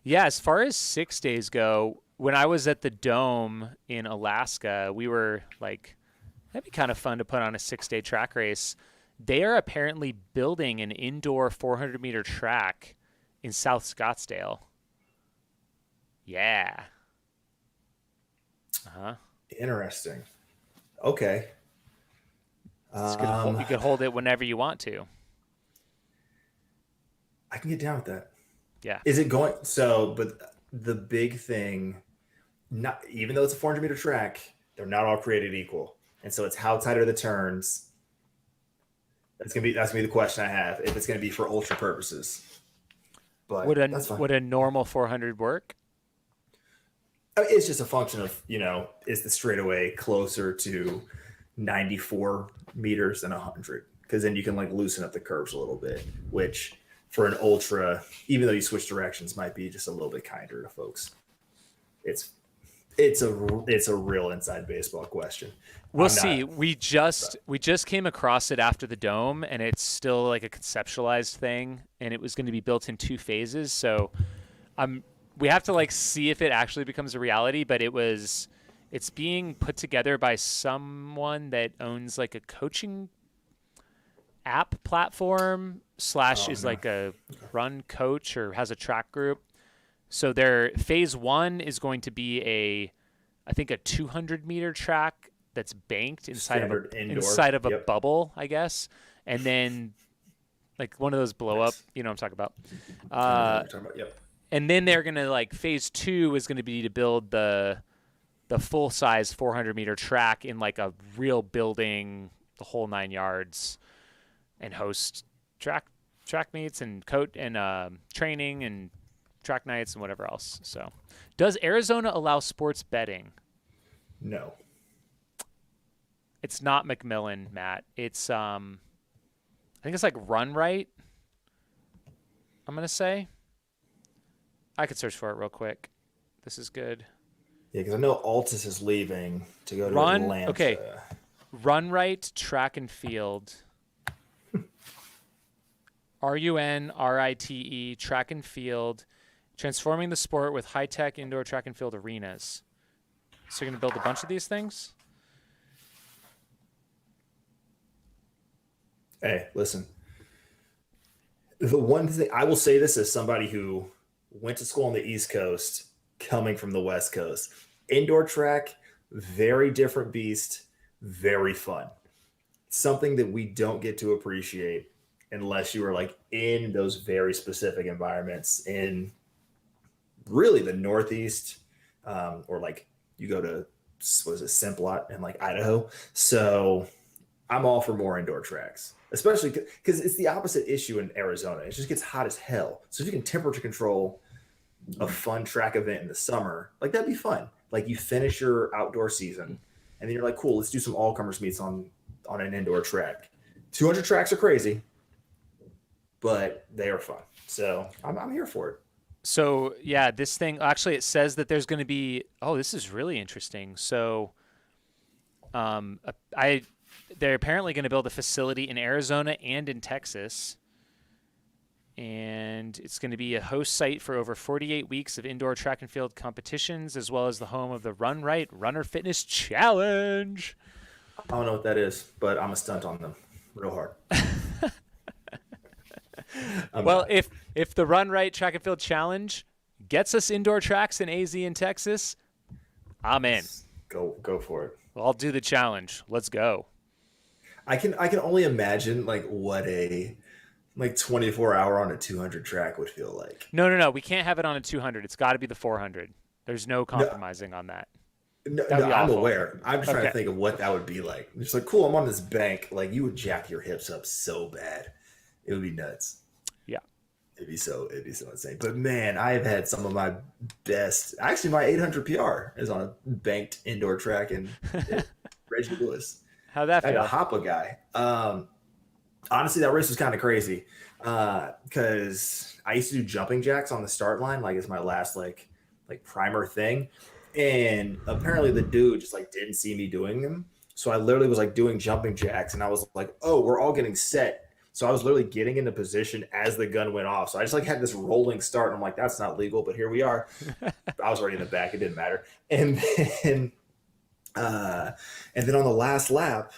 Yeah, as far as 6 days go, when I was at the Dome in Alaska, we were like, that'd be kind of fun to put on a 6-day track race. They are apparently building an indoor 400-meter track in South Scottsdale. Yeah. Uh-huh. Interesting. Okay. You could hold it whenever you want to. I can get down with that. Yeah. Is it going? So, but the big thing, not even though it's a 400-meter track, they're not all created equal, and so it's how tight are the turns. That's gonna be the question I have, if it's gonna be for ultra purposes. But that's fine. Would a normal 400 work? I mean, it's just a function of, is the straightaway closer to 94 meters than 100? Because then you can like loosen up the curves a little bit, which for an ultra, even though you switch directions, might be just a little bit kinder to folks. It's a real inside baseball question. We'll see. We just came across it after the Dome, and it's still like a conceptualized thing, and it was going to be built in 2 phases. So, we have to like see if it actually becomes a reality. But it's being put together by someone that owns like a coaching app platform is like a run coach or has a track group. So their phase 1 is going to be I think a 200-meter track that's banked inside of a bubble, I guess. And then like one of those blow up, you know what I'm talking about. Yep. And then they're going to like phase 2 is going to be to build the full size 400-meter track in like a real building, the whole 9 yards, and host track meets and training and track nights and whatever else. So, does Arizona allow sports betting? No. It's not McMillan, Matt. It's I think it's like Run Right. I'm gonna say. I could search for it real quick. This is good. Yeah, because I know Altus is leaving to go to Atlanta. Okay. Run Right Track and Field. RUNRITE, track and field, transforming the sport with high-tech indoor track and field arenas. So you're going to build a bunch of these things? Hey, listen. The one thing I will say this as somebody who went to school on the East Coast, coming from the West Coast. Indoor track, very different beast, very fun. Something that we don't get to appreciate unless you are like in those very specific environments in really the Northeast, or like you go to, what is it, Simplot in like Idaho. So I'm all for more indoor tracks, especially because it's the opposite issue in Arizona. It just gets hot as hell. So if you can temperature control a fun track event in the summer, like that'd be fun. Like you finish your outdoor season and then you're like, cool, let's do some all-comers meets on an indoor track. 200 tracks are crazy, but they are fun. So I'm here for it. So yeah, this thing, actually it says that there's going to be, oh, this is really interesting. So they're apparently going to build a facility in Arizona and in Texas. And it's going to be a host site for over 48 weeks of indoor track and field competitions, as well as the home of the Run Right Runner Fitness Challenge. I don't know what that is, but I'm a stunt on them real hard. Well, if the Run Right Track and Field Challenge gets us indoor tracks in AZ and Texas, I'm in. Go for it. Well, I'll do the challenge. Let's go. I can only imagine like what a 24-hour on a 200 track would feel like. No. We can't have it on a 200. It's got to be the 400. There's no compromising on that. No, I'm aware. I'm just trying to think of what that would be like. It's like, cool, I'm on this bank. Like you would jack your hips up so bad. It would be nuts. Yeah. It'd be so insane. But man, I have had some of my best. Actually, my 800 PR is on a banked indoor track in Reggie Lewis. How'd that feel? I had to hop a guy. Honestly, that race was kind of crazy because I used to do jumping jacks on the start line, like it's my last like primer thing. And apparently the dude just like didn't see me doing them. So I literally was like doing jumping jacks and I was like, oh, we're all getting set. So I was literally getting into position as the gun went off. So I just like had this rolling start. And I'm like, that's not legal, but here we are. I was already in the back. It didn't matter. And then on the last lap,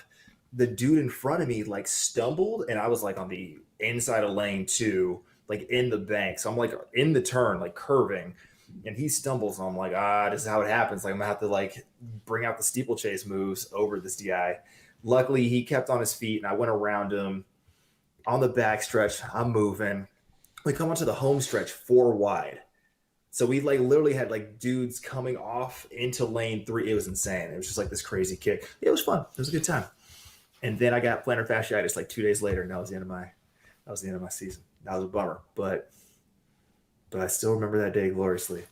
the dude in front of me like stumbled and I was like on the inside of lane 2, like in the bank. So I'm like in the turn, like curving, and he stumbles and I'm like, this is how it happens. Like I'm gonna have to like bring out the steeplechase moves over this DI. Luckily he kept on his feet and I went around him on the back stretch. I'm moving. We come onto the home stretch 4 wide. So we like literally had like dudes coming off into lane 3. It was insane. It was just like this crazy kick. It was fun. It was a good time. And then I got plantar fasciitis like 2 days later, and that was the end of my season. That was a bummer, but I still remember that day gloriously.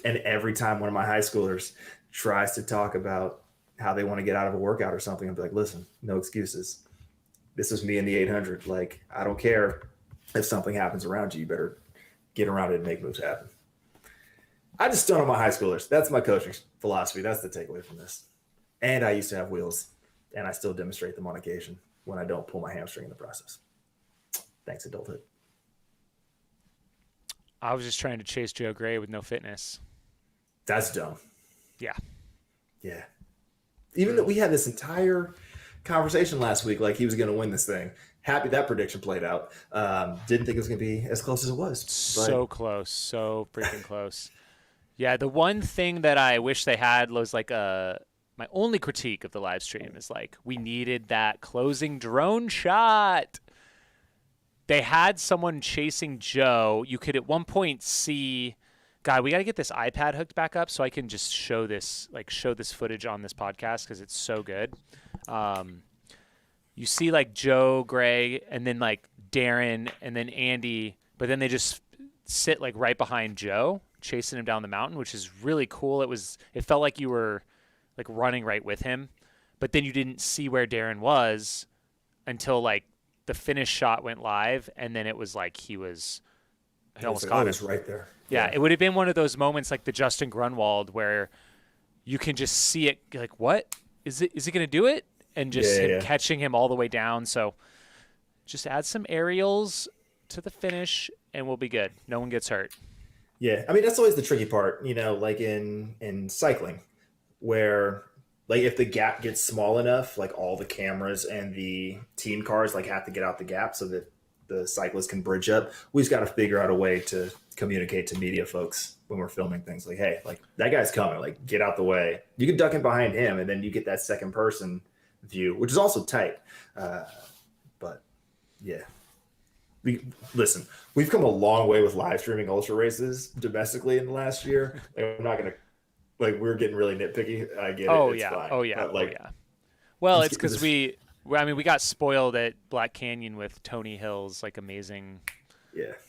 And every time one of my high schoolers tries to talk about how they want to get out of a workout or something, I'll be like, listen, no excuses. This was me in the 800. Like, I don't care if something happens around you. You better get around it and make moves happen. I just stunt on my high schoolers. That's my coaching philosophy. That's the takeaway from this. And I used to have wheels. And I still demonstrate them on occasion when I don't pull my hamstring in the process. Thanks, adulthood. I was just trying to chase Joe Gray with no fitness. That's dumb. Yeah. Yeah. Even though we had this entire conversation last week, like he was going to win this thing. Happy that prediction played out. Didn't think it was going to be as close as it was. So close. So freaking close. Yeah. The one thing that I wish they had was like my only critique of the live stream is like, we needed that closing drone shot. They had someone chasing Joe. You could at one point see, God, we got to get this iPad hooked back up so I can just show this footage on this podcast because it's so good. You see like Joe Gray and then like Darren and then Andy, but then they just sit like right behind Joe chasing him down the mountain, which is really cool. It felt like you were like running right with him, but then you didn't see where Darren was until like the finish shot went live. And then it was like, he almost caught him right there. Yeah. It would have been one of those moments like the Justin Grunwald where you can just see it. You're like, what is he going to do it? And just catching him all the way down. So just add some aerials to the finish and we'll be good. No one gets hurt. Yeah, I mean that's always the tricky part, like in cycling, where like if the gap gets small enough, like all the cameras and the team cars like have to get out the gap so that the cyclists can bridge up. We just got to figure out a way to communicate to media folks when we're filming things like, hey, like that guy's coming, like get out the way. You can duck in behind him, and then you get that second person view, which is also tight. But yeah. We've come a long way with live streaming ultra races domestically in the last year. Like, I'm not gonna we're getting really nitpicky. I get it. It's fine. Oh yeah. But, Well, it's because we got spoiled at Black Canyon with Tony Hill's like amazing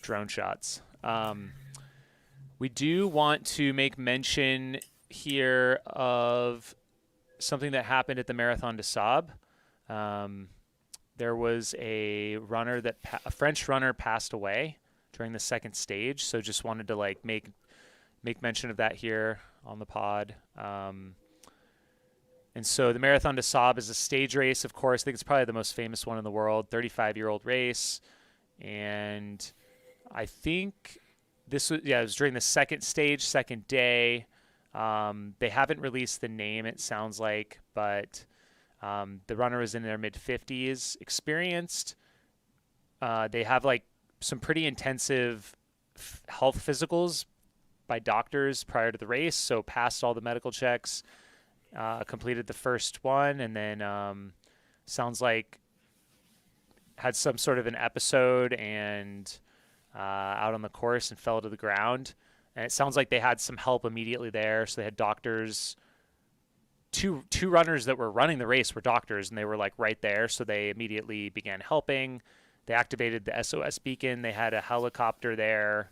drone shots. We do want to make mention here of something that happened at the Marathon de Saab. There was a runner a French runner passed away during the second stage. So just wanted to like make mention of that here on the pod. And so the Marathon de Saab is a stage race, of course. I think it's probably the most famous one in the world, 35-year-old race. And I think it was during the second stage, second day. They haven't released the name, it sounds like, but the runner was in their mid-50s, experienced. They have like some pretty intensive health physicals by doctors prior to the race, so passed all the medical checks, completed the first one, and then sounds like had some sort of an episode and out on the course and fell to the ground. And it sounds like they had some help immediately there, so they had doctors. Two runners that were running the race were doctors, and they were like right there, so they immediately began helping. They activated the SOS beacon. They had a helicopter there.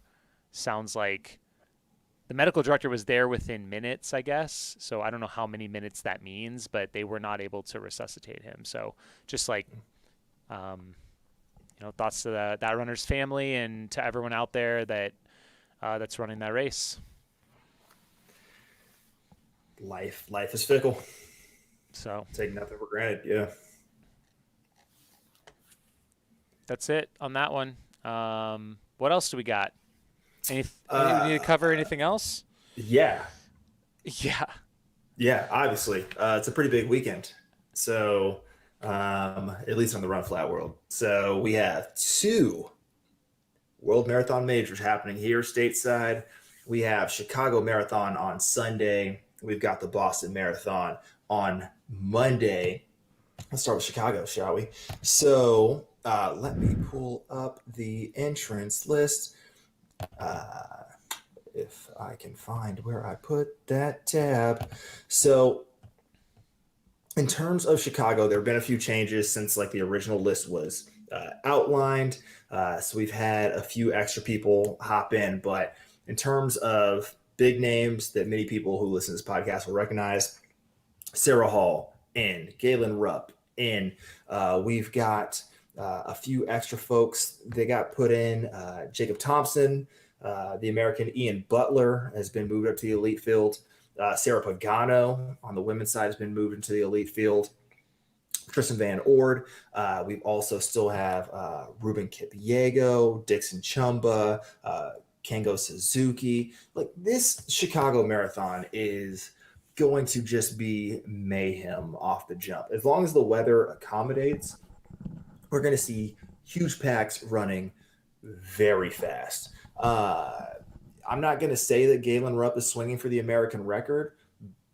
Sounds like the medical director was there within minutes, I guess. So I don't know how many minutes that means, but they were not able to resuscitate him. So just like, thoughts to that runner's family and to everyone out there that's running that race. Life is fickle. So take nothing for granted. Yeah. That's it on that one. What else do we got? We need to cover anything else? Yeah. Yeah, obviously. It's a pretty big weekend. So, at least on the Run Flat world. So we have 2 World Marathon Majors happening here stateside. We have Chicago Marathon on Sunday. We've got the Boston Marathon on Monday. Let's start with Chicago, shall we? So let me pull up the entrance list. If I can find where I put that tab. So in terms of Chicago, there have been a few changes since like the original list was outlined. So we've had a few extra people hop in, but in terms of big names that many people who listen to this podcast will recognize, Sarah Hall in, Galen Rupp in. We've got a few extra folks that got put in. Jacob Thompson, the American Ian Butler has been moved up to the elite field. Sarah Pagano on the women's side has been moved into the elite field. Tristan Van Ord. We also still have Ruben Kipyego, Dixon Chumba, Kengo Suzuki. Like, this Chicago Marathon is going to just be mayhem off the jump. As long as the weather accommodates, we're going to see huge packs running very fast. I'm not going to say that Galen Rupp is swinging for the American record,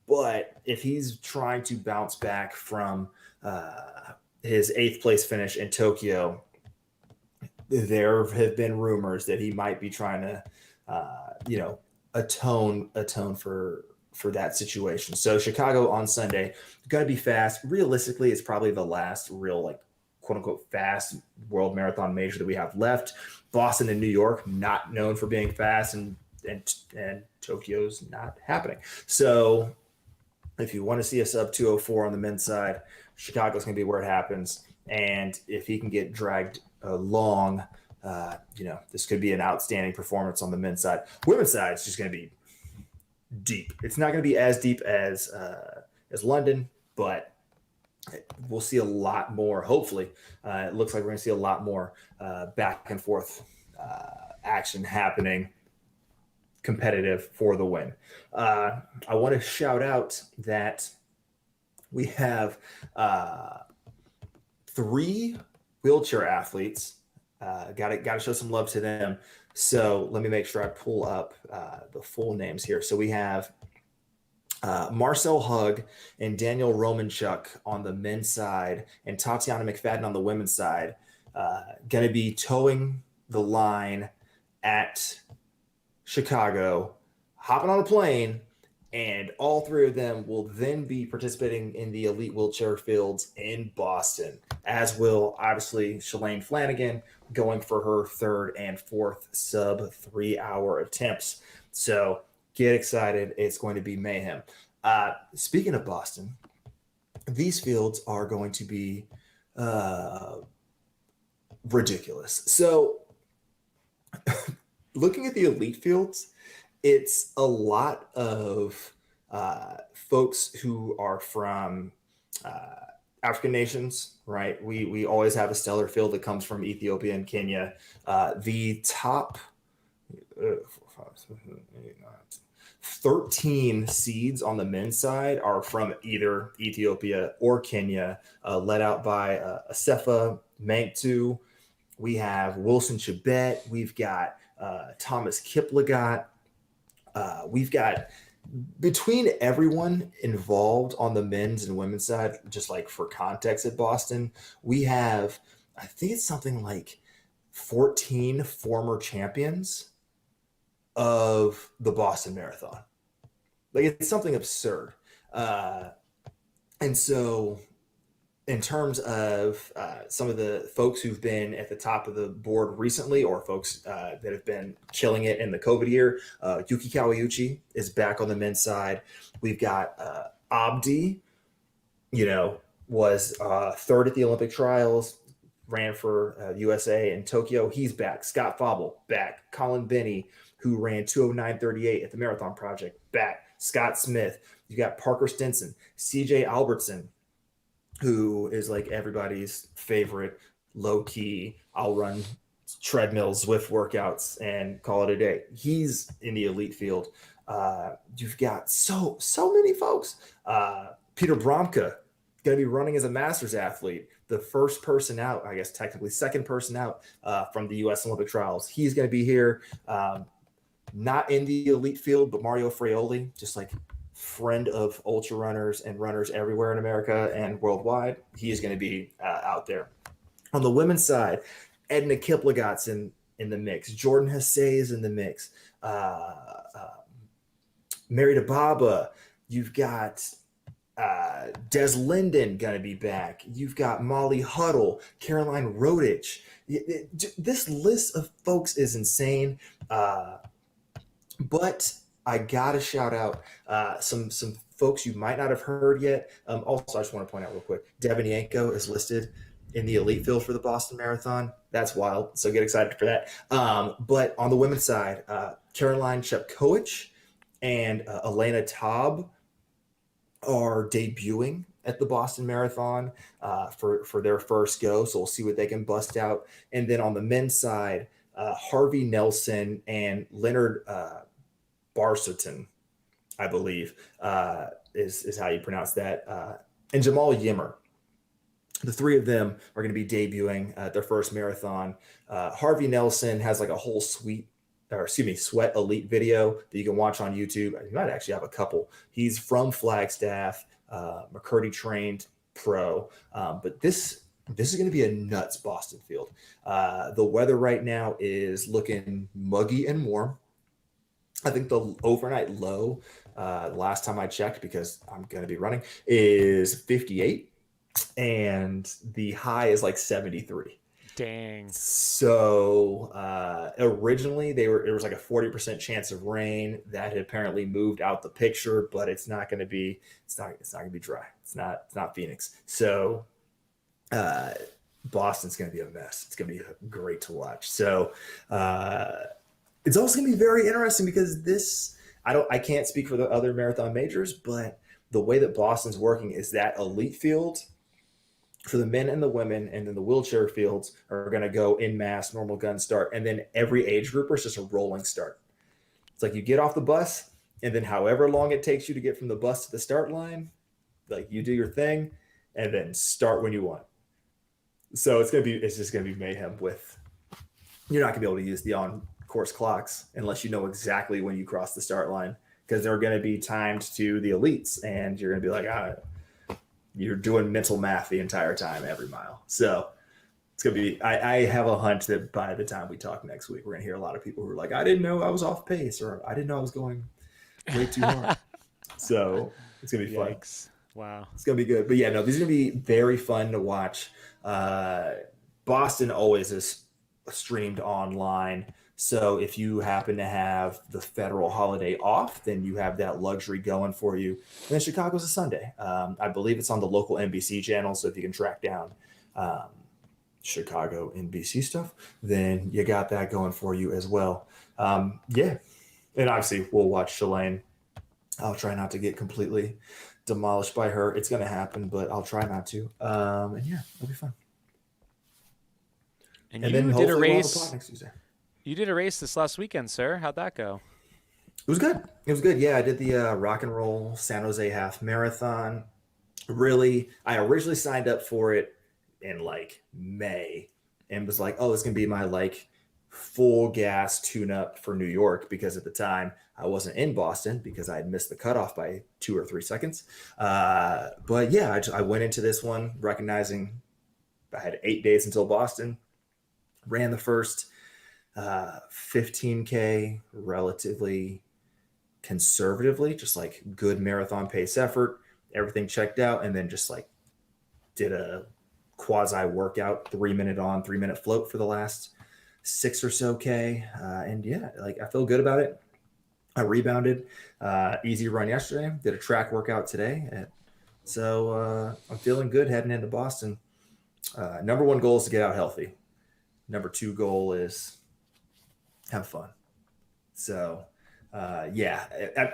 but if he's trying to bounce back from his 8th place finish in Tokyo, there have been rumors that he might be trying to, atone for that situation. So Chicago on Sunday, going to be fast. Realistically, it's probably the last real, like, quote unquote fast world marathon major that we have left. Boston and New York, not known for being fast, and Tokyo's not happening. So if you want to see a sub 204 on the men's side, Chicago's going to be where it happens. And if he can get dragged along, this could be an outstanding performance on the men's side. Women's side is just going to be deep. It's not going to be as deep as London, but we'll see a lot more. Hopefully, it looks like we're going to see a lot more back and forth action happening, competitive for the win. I want to shout out that we have 3 wheelchair athletes. Got to show some love to them. So let me make sure I pull up the full names here. So we have Marcel Hug and Daniel Romanchuk on the men's side, and Tatiana McFadden on the women's side, going to be towing the line at Chicago, hopping on a plane, and all 3 of them will then be participating in the elite wheelchair fields in Boston, as will obviously Shalane Flanagan going for her 3rd and 4th sub 3-hour attempts. So get excited. It's going to be mayhem. Speaking of Boston, these fields are going to be ridiculous. So looking at the elite fields, it's a lot of folks who are from African nations, right? We always have a stellar field that comes from Ethiopia and Kenya. The top 13 seeds on the men's side are from either Ethiopia or Kenya, led out by Asefa Manktu. We have Wilson Chibet. We've got Thomas Kiplagat. We've got, between everyone involved on the men's and women's side, just like for context at Boston, we have, I think it's something like 14 former champions of the Boston Marathon. Like, it's something absurd. And so in terms of some of the folks who've been at the top of the board recently, or folks that have been killing it in the COVID year, Yuki Kawauchi is back on the men's side. We've got Abdi, was 3rd at the Olympic trials, ran for USA in Tokyo. He's back. Scott Fauble, back. Colin Benny, who ran 2:09:38 at the Marathon Project, back. Scott Smith. You got Parker Stinson, CJ Albertson, who is like everybody's favorite low-key, I'll run treadmill Zwift workouts and call it a day. He's in the elite field. You've got so many folks. Peter Bromka, going to be running as a master's athlete, the first person out, I guess technically second person out from the U.S. Olympic trials. He's going to be here. Not in the elite field, but Mario Fraioli, just like friend of ultra runners and runners everywhere in America and worldwide. He is going to be out there. On the women's side, Edna Kiplagat's in the mix. Jordan Hassay is in the mix. Mary DeBaba. You've got Des Linden going to be back. You've got Molly Huddle, Caroline Rodich. This list of folks is insane. But I got to shout out some folks you might not have heard yet. Also, I just want to point out real quick, Devin Yanko is listed in the elite field for the Boston Marathon. That's wild. So get excited for that. But on the women's side, Caroline Shepkowicz and Elena Taub are debuting at the Boston Marathon for their first go. So we'll see what they can bust out. And then on the men's side, Harvey Nelson and Leonard Barsotin, I believe, is how you pronounce that. And Jamal Yimmer. The 3 of them are going to be debuting at their first marathon. Harvey Nelson has like a whole sweat elite video that you can watch on YouTube. You might actually have a couple. He's from Flagstaff, McCurdy trained pro. But this is going to be a nuts Boston field. The weather right now is looking muggy and warm. I think the overnight low, last time I checked, because I'm going to be running, is 58. And the high is like 73. Dang. So originally it was like a 40% chance of rain. That had apparently moved out the picture, but it's not going to be dry. It's not Phoenix. So Boston's going to be a mess. It's going to be great to watch. So it's also going to be very interesting because I can't speak for the other marathon majors, but the way that Boston's working is that elite field for the men and the women, and then the wheelchair fields are going to go in mass, normal gun start, and then every age grouper is just a rolling start. It's like you get off the bus, and then however long it takes you to get from the bus to the start line, like you do your thing, and then start when you want. So it's just gonna be mayhem. With you're not gonna be able to use the on course clocks unless you know exactly when you cross the start line, because they're going to be timed to the elites, and you're going to be like, you're doing mental math the entire time every mile. So it's going to be, I have a hunch that by the time we talk next week, we're going to hear a lot of people who are like, I didn't know I was off pace, or I didn't know I was going way too hard. So it's going to be fun. Yikes. Wow. It's going to be good. But yeah, no, these are going to be very fun to watch. Boston always is streamed online. So if you happen to have the federal holiday off, then you have that luxury going for you. And then Chicago's a Sunday. I believe it's on the local NBC channel. So if you can track down Chicago NBC stuff, then you got that going for you as well. Yeah. And obviously we'll watch Shalane. I'll try not to get completely demolished by her. It's going to happen, but I'll try not to. And yeah, it'll be fun. And then you did a race. Next Tuesday. You did a race this last weekend, sir. How'd that go? It was good. It was good. Yeah, I did the Rock and Roll San Jose Half Marathon. Really, I originally signed up for it in like May and was like, oh, it's going to be my like full gas tune up for New York, because at the time I wasn't in Boston because I had missed the cutoff by 2 or 3 seconds. But yeah, I went into this one recognizing I had 8 days until Boston. Ran the first 15K relatively conservatively, just like good marathon pace effort, everything checked out, and then just like did a quasi workout, 3-minute on, 3-minute float for the last 6 or so K. And yeah, like I feel good about it. I rebounded, easy run yesterday, did a track workout today. So I'm feeling good heading into Boston. Number 1 goal is to get out healthy. Number 2 goal is have fun. So, yeah,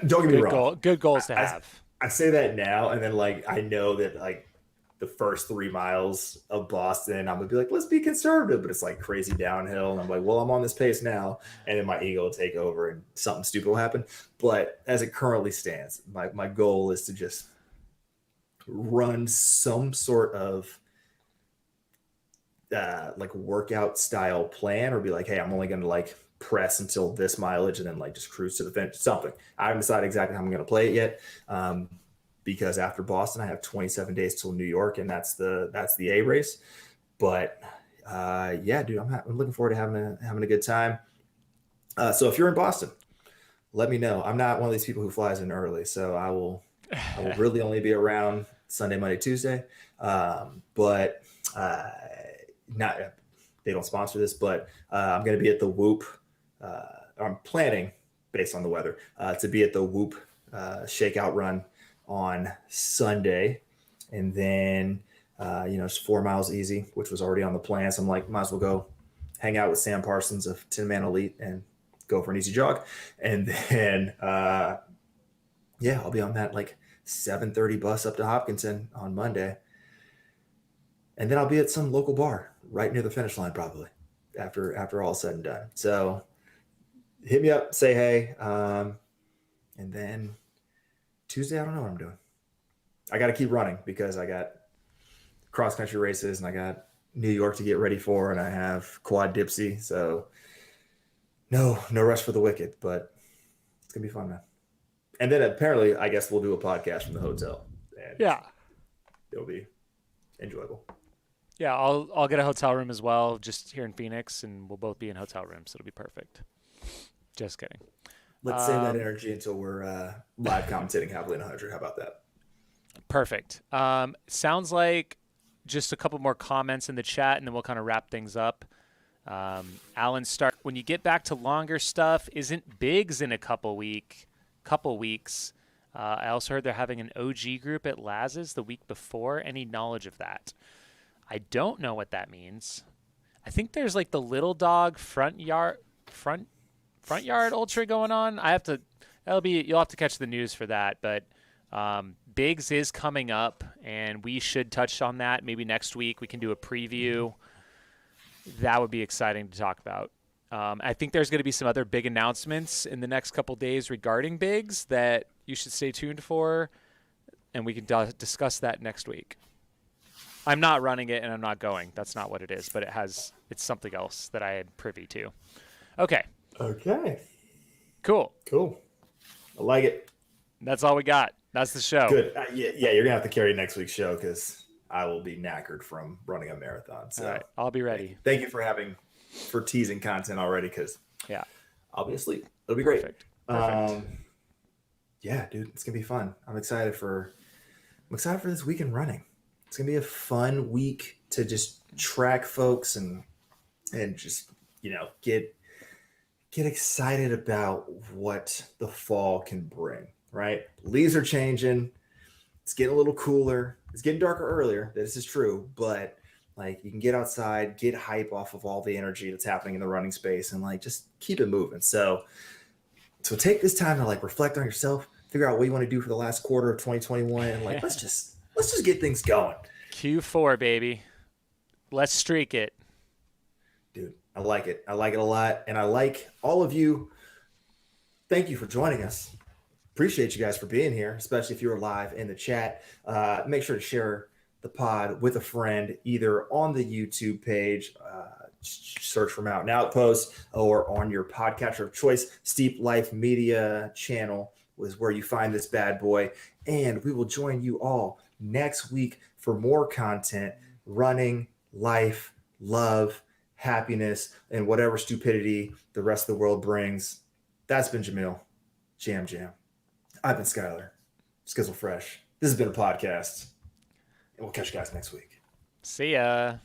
don't get me wrong. Good goals to have. I say that now, and then like I know that like the first 3 miles of Boston, I'm gonna be like, let's be conservative, but it's like crazy downhill, and I'm like, well, I'm on this pace now, and then my ego will take over, and something stupid will happen. But as it currently stands, my goal is to just run some sort of like workout style plan, or be like, hey, I'm only gonna like press until this mileage and then like just cruise to the finish. Something. I haven't decided exactly how I'm gonna play it yet, because after Boston I have 27 days till New York, and that's the A race. But yeah, dude, I'm looking forward to having a good time. So if you're in Boston, let me know. I'm not one of these people who flies in early, so I will really only be around Sunday, Monday, Tuesday. But not, they don't sponsor this, but I'm going to be at the Whoop. I'm planning, based on the weather, to be at the Whoop shakeout run on Sunday. And then, it's 4 miles easy, which was already on the plan. So I'm like, might as well go hang out with Sam Parsons of 10-Man Elite and go for an easy jog. And then, yeah, I'll be on that like 7:30 bus up to Hopkinton on Monday. And then I'll be at some local bar right near the finish line, probably after all said and done. So hit me up, say hey. And then Tuesday, I don't know what I'm doing. I got to keep running because I got cross country races and I got New York to get ready for, and I have quad dipsy. So no rush for the wicked, but it's gonna be fun, man. And then apparently, I guess we'll do a podcast from the hotel. And yeah, it'll be enjoyable. Yeah, I'll get a hotel room as well, just here in Phoenix, and we'll both be in hotel rooms, so it'll be perfect. Just kidding. Let's save that energy until we're live commentating happily in 100. How about that? Perfect. Sounds like just a couple more comments in the chat, and then we'll kind of wrap things up. Alan Stark, when you get back to longer stuff, isn't Biggs in a couple weeks? I also heard they're having an OG group at Laz's the week before. Any knowledge of that? I don't know what that means. I think there's like the Little Dog front yard ultra going on. You'll have to catch the news for that, but Biggs is coming up, and we should touch on that. Maybe next week we can do a preview. That would be exciting to talk about. I think there's going to be some other big announcements in the next couple days regarding Biggs that you should stay tuned for, and we can discuss that next week. I'm not running it, and I'm not going. That's not what it is, but it's something else that I am privy to. Okay. Okay. Cool. I like it. That's all we got. That's the show. Good. Yeah, you're gonna have to carry next week's show because I will be knackered from running a marathon. So all right, I'll be ready. Thank you for teasing content already because I'll be asleep. It'll be great. Perfect. Yeah, dude, it's gonna be fun. I'm excited for this weekend running. It's gonna be a fun week to just track folks and just get excited about what the fall can bring. Right, leaves are changing. It's getting a little cooler. It's getting darker earlier. This is true, but like you can get outside, get hype off of all the energy that's happening in the running space, and like just keep it moving. So take this time to like reflect on yourself, figure out what you want to do for the last quarter of 2021, and like let's just get things going. Q4, baby. Let's streak it. Dude, I like it. I like it a lot, and I like all of you. Thank you for joining us. Appreciate you guys for being here, especially if you're live in the chat. Make sure to share the pod with a friend, either on the YouTube page, search for Mountain Outpost, or on your podcatcher of choice. Steep Life Media channel was where you find this bad boy. And we will join you all next week for more content, running, life, love, happiness, and whatever stupidity the rest of the world brings. That's been Jamil. Jam. I've been Skylar. Skizzle Fresh. This has been a podcast. And we'll catch you guys next week. See ya.